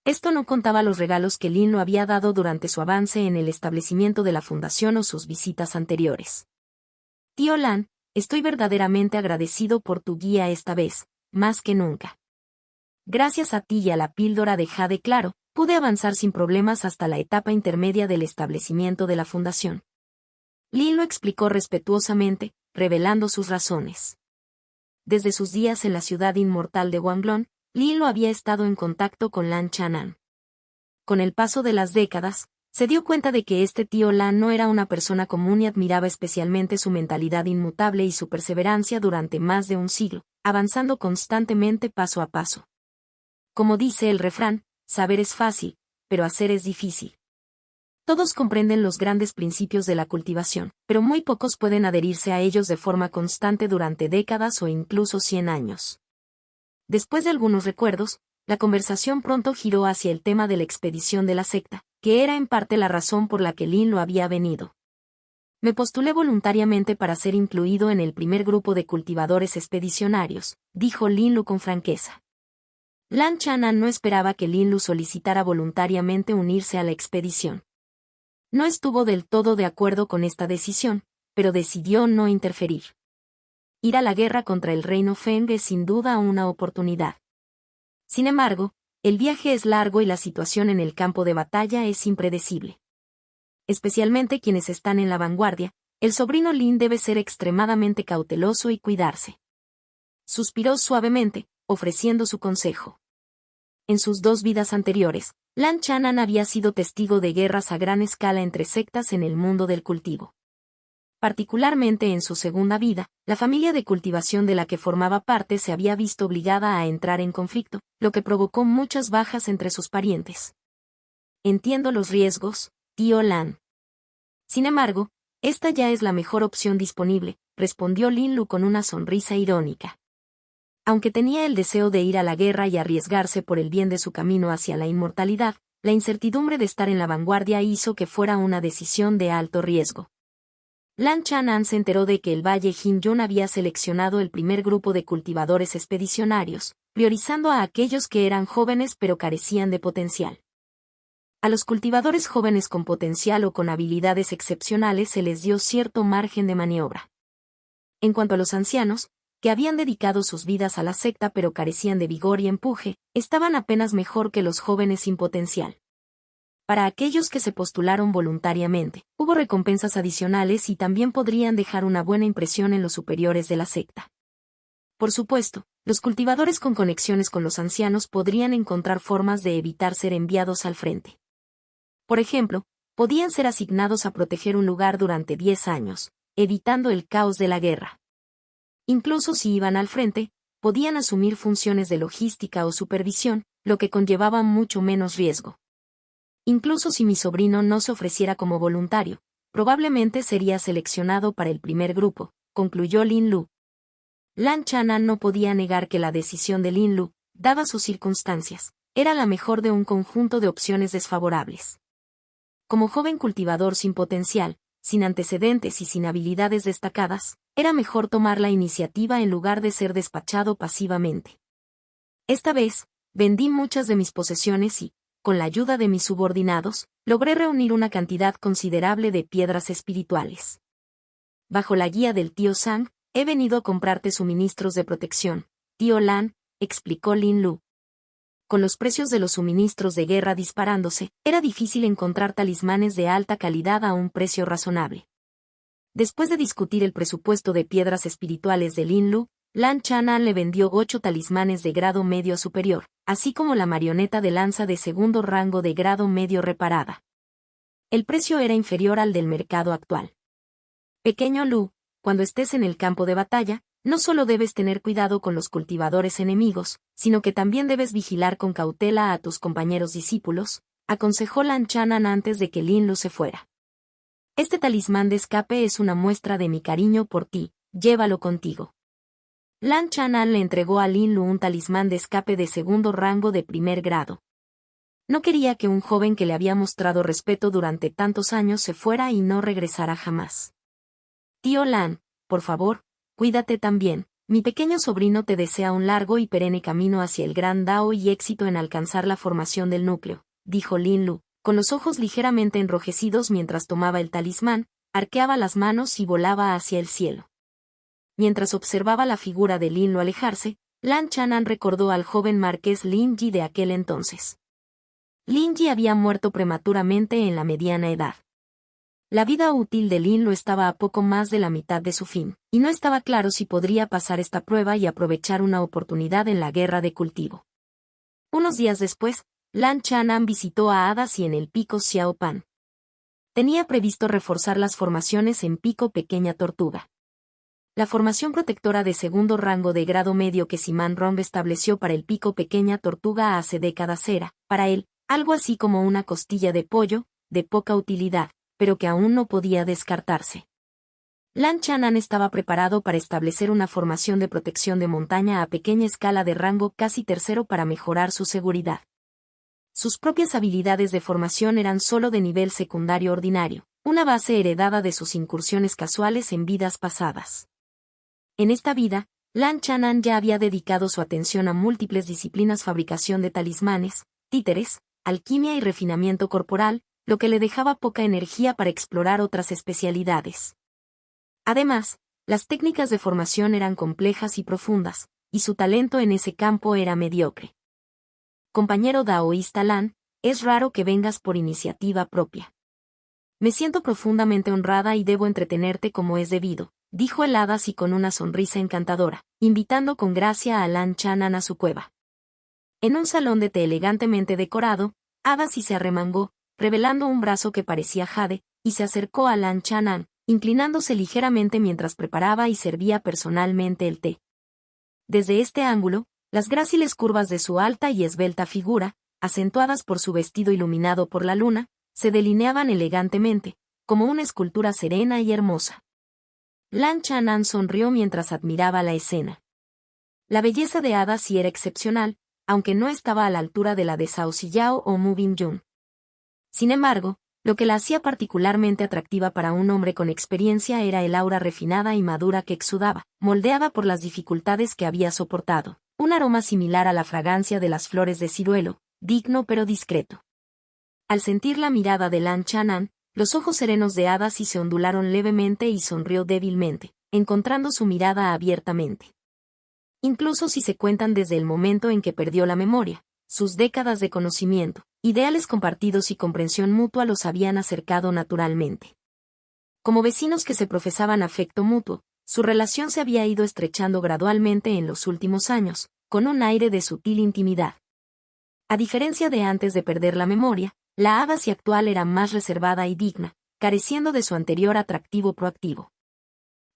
Esto no contaba los regalos que Lin Lu había dado durante su avance en el establecimiento de la fundación o sus visitas anteriores. Tío Lan, estoy verdaderamente agradecido por tu guía esta vez, más que nunca. Gracias a ti y a la píldora de jade claro, pude avanzar sin problemas hasta la etapa intermedia del establecimiento de la fundación. Lin lo explicó respetuosamente, revelando sus razones. Desde sus días en la ciudad inmortal de Wanglong, Lin lo había estado en contacto con Lan Chanan. Con el paso de las décadas, se dio cuenta de que este tío Lan no era una persona común y admiraba especialmente su mentalidad inmutable y su perseverancia durante más de un siglo, avanzando constantemente paso a paso. Como dice el refrán, saber es fácil, pero hacer es difícil. Todos comprenden los grandes principios de la cultivación, pero muy pocos pueden adherirse a ellos de forma constante durante décadas o incluso 100 años. Después de algunos recuerdos, la conversación pronto giró hacia el tema de la expedición de la secta, que era en parte la razón por la que Lin lo había venido. Me postulé voluntariamente para ser incluido en el primer grupo de cultivadores expedicionarios, dijo Lin Lu con franqueza. Lan Chanan no esperaba que Lin Lu solicitara voluntariamente unirse a la expedición. No estuvo del todo de acuerdo con esta decisión, pero decidió no interferir. Ir a la guerra contra el reino Feng es sin duda una oportunidad. Sin embargo, el viaje es largo y la situación en el campo de batalla es impredecible. Especialmente quienes están en la vanguardia, el sobrino Lin debe ser extremadamente cauteloso y cuidarse. Suspiró suavemente, ofreciendo su consejo. En sus 2 vidas anteriores, Lan Chanan había sido testigo de guerras a gran escala entre sectas en el mundo del cultivo. Particularmente en su segunda vida, la familia de cultivación de la que formaba parte se había visto obligada a entrar en conflicto, lo que provocó muchas bajas entre sus parientes. Entiendo los riesgos, tío Lan. Sin embargo, esta ya es la mejor opción disponible, respondió Lin Lu con una sonrisa irónica. Aunque tenía el deseo de ir a la guerra y arriesgarse por el bien de su camino hacia la inmortalidad, la incertidumbre de estar en la vanguardia hizo que fuera una decisión de alto riesgo. Lan Chanan se enteró de que el Valle Jin-yun había seleccionado el primer grupo de cultivadores expedicionarios, priorizando a aquellos que eran jóvenes pero carecían de potencial. A los cultivadores jóvenes con potencial o con habilidades excepcionales se les dio cierto margen de maniobra. En cuanto a los ancianos, que habían dedicado sus vidas a la secta pero carecían de vigor y empuje, estaban apenas mejor que los jóvenes sin potencial. Para aquellos que se postularon voluntariamente, hubo recompensas adicionales y también podrían dejar una buena impresión en los superiores de la secta. Por supuesto, los cultivadores con conexiones con los ancianos podrían encontrar formas de evitar ser enviados al frente. Por ejemplo, podían ser asignados a proteger un lugar durante 10 años, evitando el caos de la guerra. Incluso si iban al frente, podían asumir funciones de logística o supervisión, lo que conllevaba mucho menos riesgo. Incluso si mi sobrino no se ofreciera como voluntario, probablemente sería seleccionado para el primer grupo, concluyó Lin Lu. Lan Chanan no podía negar que la decisión de Lin Lu, dadas sus circunstancias, era la mejor de un conjunto de opciones desfavorables. Como joven cultivador sin potencial, sin antecedentes y sin habilidades destacadas, era mejor tomar la iniciativa en lugar de ser despachado pasivamente. Esta vez, vendí muchas de mis posesiones y, con la ayuda de mis subordinados, logré reunir una cantidad considerable de piedras espirituales. Bajo la guía del tío Sang, he venido a comprarte suministros de protección, tío Lan, explicó Lin Lu. Con los precios de los suministros de guerra disparándose, era difícil encontrar talismanes de alta calidad a un precio razonable. Después de discutir el presupuesto de piedras espirituales de Lin Lu, Lan Chanan le vendió 8 talismanes de grado medio a superior, así como la marioneta de lanza de segundo rango de grado medio reparada. El precio era inferior al del mercado actual. Pequeño Lu, cuando estés en el campo de batalla, no solo debes tener cuidado con los cultivadores enemigos, sino que también debes vigilar con cautela a tus compañeros discípulos, aconsejó Lan Chanan antes de que Lin Lu se fuera. Este talismán de escape es una muestra de mi cariño por ti, llévalo contigo. Lan Chanan le entregó a Lin Lu un talismán de escape de segundo rango de primer grado. No quería que un joven que le había mostrado respeto durante tantos años se fuera y no regresara jamás. Tío Lan, por favor, cuídate también, mi pequeño sobrino te desea un largo y perenne camino hacia el gran Dao y éxito en alcanzar la formación del núcleo, dijo Lin Lu, con los ojos ligeramente enrojecidos mientras tomaba el talismán, arqueaba las manos y volaba hacia el cielo. Mientras observaba la figura de Lin Lu alejarse, Lan Chanan recordó al joven marqués Lin Yi de aquel entonces. Lin Yi había muerto prematuramente en la mediana edad. La vida útil de Lin Lu estaba a poco más de la mitad de su fin, y no estaba claro si podría pasar esta prueba y aprovechar una oportunidad en la guerra de cultivo. Unos días después, Lan Chanan visitó a Hadas y en el pico Xiao Pan. Tenía previsto reforzar las formaciones en pico Pequeña Tortuga. La formación protectora de segundo rango de grado medio que Siman Romb estableció para el pico Pequeña Tortuga hace décadas era, para él, algo así como una costilla de pollo, de poca utilidad, pero que aún no podía descartarse. Lan Chanan estaba preparado para establecer una formación de protección de montaña a pequeña escala de rango casi tercero para mejorar su seguridad. Sus propias habilidades de formación eran solo de nivel secundario ordinario, una base heredada de sus incursiones casuales en vidas pasadas. En esta vida, Lan Chanan ya había dedicado su atención a múltiples disciplinas: fabricación de talismanes, títeres, alquimia y refinamiento corporal, lo que le dejaba poca energía para explorar otras especialidades. Además, las técnicas de formación eran complejas y profundas, y su talento en ese campo era mediocre. Compañero daoísta Lan, es raro que vengas por iniciativa propia. Me siento profundamente honrada y debo entretenerte como es debido, dijo el Hadas y con una sonrisa encantadora, invitando con gracia a Lan Chanan a su cueva. En un salón de té elegantemente decorado, Hadas se arremangó, revelando un brazo que parecía jade, y se acercó a Lan Chanan, inclinándose ligeramente mientras preparaba y servía personalmente el té. Desde este ángulo, las gráciles curvas de su alta y esbelta figura, acentuadas por su vestido iluminado por la luna, se delineaban elegantemente, como una escultura serena y hermosa. Lan Chanan sonrió mientras admiraba la escena. La belleza de Hadas sí era excepcional, aunque no estaba a la altura de la de Zhao Ziyao o Mu Bingyun. Sin embargo, lo que la hacía particularmente atractiva para un hombre con experiencia era el aura refinada y madura que exudaba, moldeada por las dificultades que había soportado, un aroma similar a la fragancia de las flores de ciruelo, digno pero discreto. Al sentir la mirada de Lan Chanan, los ojos serenos de Hadas se ondularon levemente y sonrió débilmente, encontrando su mirada abiertamente. Incluso si se cuentan desde el momento en que perdió la memoria, sus décadas de conocimiento, ideales compartidos y comprensión mutua los habían acercado naturalmente. Como vecinos que se profesaban afecto mutuo, su relación se había ido estrechando gradualmente en los últimos años, con un aire de sutil intimidad. A diferencia de antes de perder la memoria, la Hadas actual era más reservada y digna, careciendo de su anterior atractivo proactivo.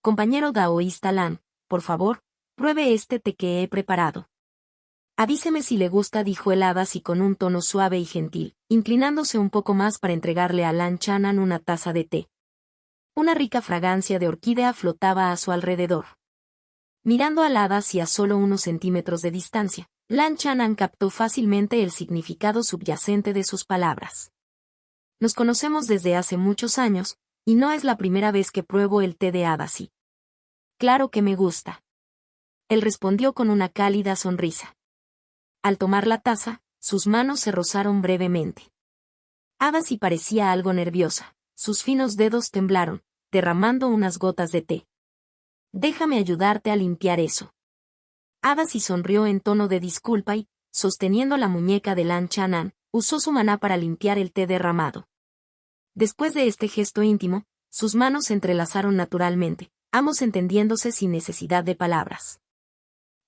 Compañero daoísta Lan, por favor, Pruebe este té que he preparado. Avíseme si le gusta, dijo el Adasi con un tono suave y gentil, inclinándose un poco más para entregarle a Lan Chanan una taza de té. Una rica fragancia de orquídea flotaba a su alrededor. Mirando al Adasi a solo unos centímetros de distancia, Lan Chanan captó fácilmente el significado subyacente de sus palabras. Nos conocemos desde hace muchos años, y no es la primera vez que pruebo el té de Adasi. Claro que me gusta. Él respondió con una cálida sonrisa. Al tomar la taza, sus manos se rozaron brevemente. Adasi parecía algo nerviosa, sus finos dedos temblaron, derramando unas gotas de té. Déjame ayudarte a limpiar eso. Adasi sonrió en tono de disculpa y, sosteniendo la muñeca de Lan Chanan, usó su maná para limpiar el té derramado. Después de este gesto íntimo, sus manos se entrelazaron naturalmente, ambos entendiéndose sin necesidad de palabras.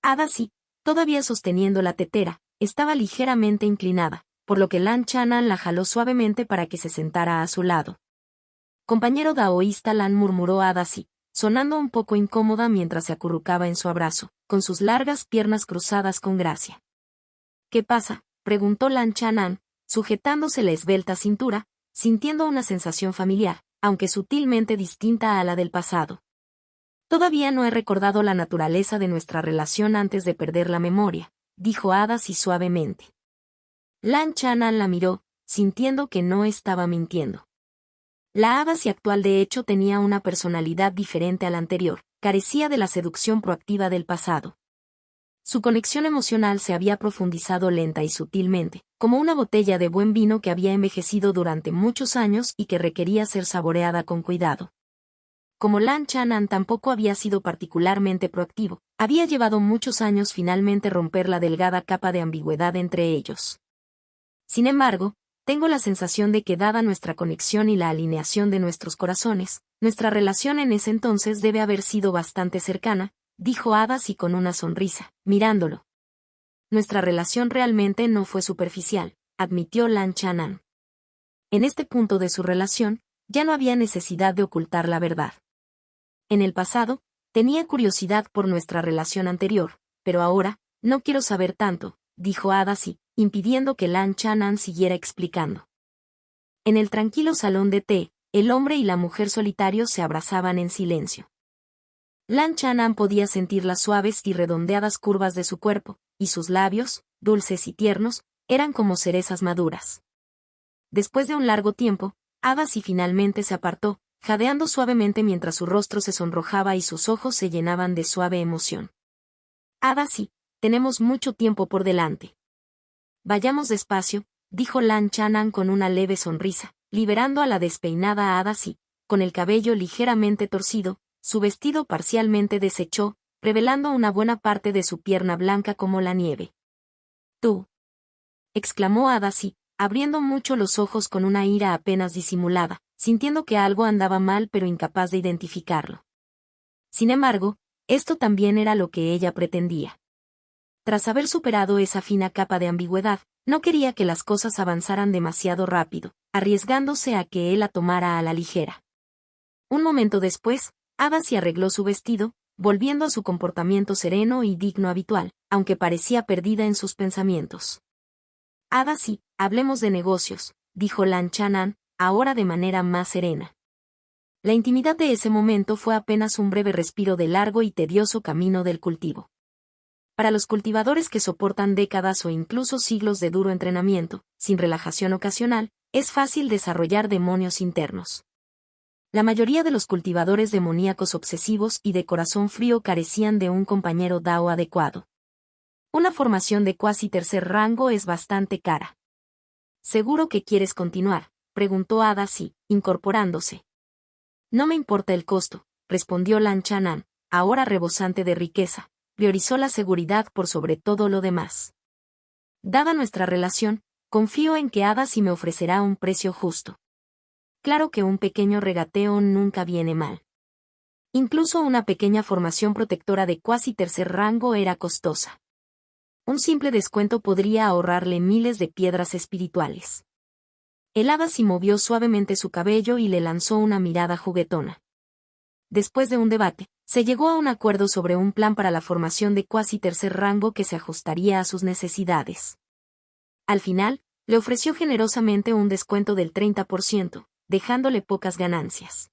Adasi, todavía sosteniendo la tetera, estaba ligeramente inclinada, por lo que Lan Chanan la jaló suavemente para que se sentara a su lado. Compañero daoísta, Lan, murmuró Adasi, sonando un poco incómoda mientras se acurrucaba en su abrazo, con sus largas piernas cruzadas con gracia. ¿Qué pasa?, preguntó Lan Chanan, sujetándose la esbelta cintura, sintiendo una sensación familiar, aunque sutilmente distinta a la del pasado. Todavía no he recordado la naturaleza de nuestra relación antes de perder la memoria, dijo Adasi suavemente. Lan Chanan la miró, sintiendo que no estaba mintiendo. La Adasi actual de hecho tenía una personalidad diferente a la anterior, carecía de la seducción proactiva del pasado. Su conexión emocional se había profundizado lenta y sutilmente, como una botella de buen vino que había envejecido durante muchos años y que requería ser saboreada con cuidado. Como Lan Chanan tampoco había sido particularmente proactivo, había llevado muchos años finalmente romper la delgada capa de ambigüedad entre ellos. Sin embargo, tengo la sensación de que dada nuestra conexión y la alineación de nuestros corazones, nuestra relación en ese entonces debe haber sido bastante cercana, dijo Adasi con una sonrisa, mirándolo. Nuestra relación realmente no fue superficial, admitió Lan Chanan. En este punto de su relación, ya no había necesidad de ocultar la verdad. En el pasado, tenía curiosidad por nuestra relación anterior, pero ahora, no quiero saber tanto, dijo Adasi, impidiendo que Lan Chanan siguiera explicando. En el tranquilo salón de té, el hombre y la mujer solitarios se abrazaban en silencio. Lan Chanan podía sentir las suaves y redondeadas curvas de su cuerpo, y sus labios, dulces y tiernos, eran como cerezas maduras. Después de un largo tiempo, Adasi finalmente se apartó, jadeando suavemente mientras su rostro se sonrojaba y sus ojos se llenaban de suave emoción. Adasi, tenemos mucho tiempo por delante. Vayamos despacio, dijo Lan Chanan con una leve sonrisa, liberando a la despeinada Adasi, con el cabello ligeramente torcido, su vestido parcialmente deshechó, revelando una buena parte de su pierna blanca como la nieve. «Tú», exclamó Adasi, abriendo mucho los ojos con una ira apenas disimulada, sintiendo que algo andaba mal pero incapaz de identificarlo. Sin embargo, esto también era lo que ella pretendía. Tras haber superado esa fina capa de ambigüedad, no quería que las cosas avanzaran demasiado rápido, arriesgándose a que él la tomara a la ligera. Un momento después, Adasi arregló su vestido, volviendo a su comportamiento sereno y digno habitual, aunque parecía perdida en sus pensamientos. Adasi, hablemos de negocios, dijo Lan Chanan, ahora de manera más serena. La intimidad de ese momento fue apenas un breve respiro del largo y tedioso camino del cultivo. Para los cultivadores que soportan décadas o incluso siglos de duro entrenamiento, sin relajación ocasional, es fácil desarrollar demonios internos. La mayoría de los cultivadores demoníacos obsesivos y de corazón frío carecían de un compañero Dao adecuado. Una formación de cuasi tercer rango es bastante cara. ¿Seguro que quieres continuar?, preguntó Adasi, incorporándose. No me importa el costo, respondió Lan Chanan, ahora rebosante de riqueza, priorizó la seguridad por sobre todo lo demás. Dada nuestra relación, confío en que Adasi me ofrecerá un precio justo. Claro que un pequeño regateo nunca viene mal. Incluso una pequeña formación protectora de cuasi tercer rango era costosa. Un simple descuento podría ahorrarle miles de piedras espirituales. El Adasi movió suavemente su cabello y le lanzó una mirada juguetona. Después de un debate, Se llegó a un acuerdo sobre un plan para la formación de cuasi tercer rango que se ajustaría a sus necesidades. Al final, le ofreció generosamente un descuento del 30%, dejándole pocas ganancias.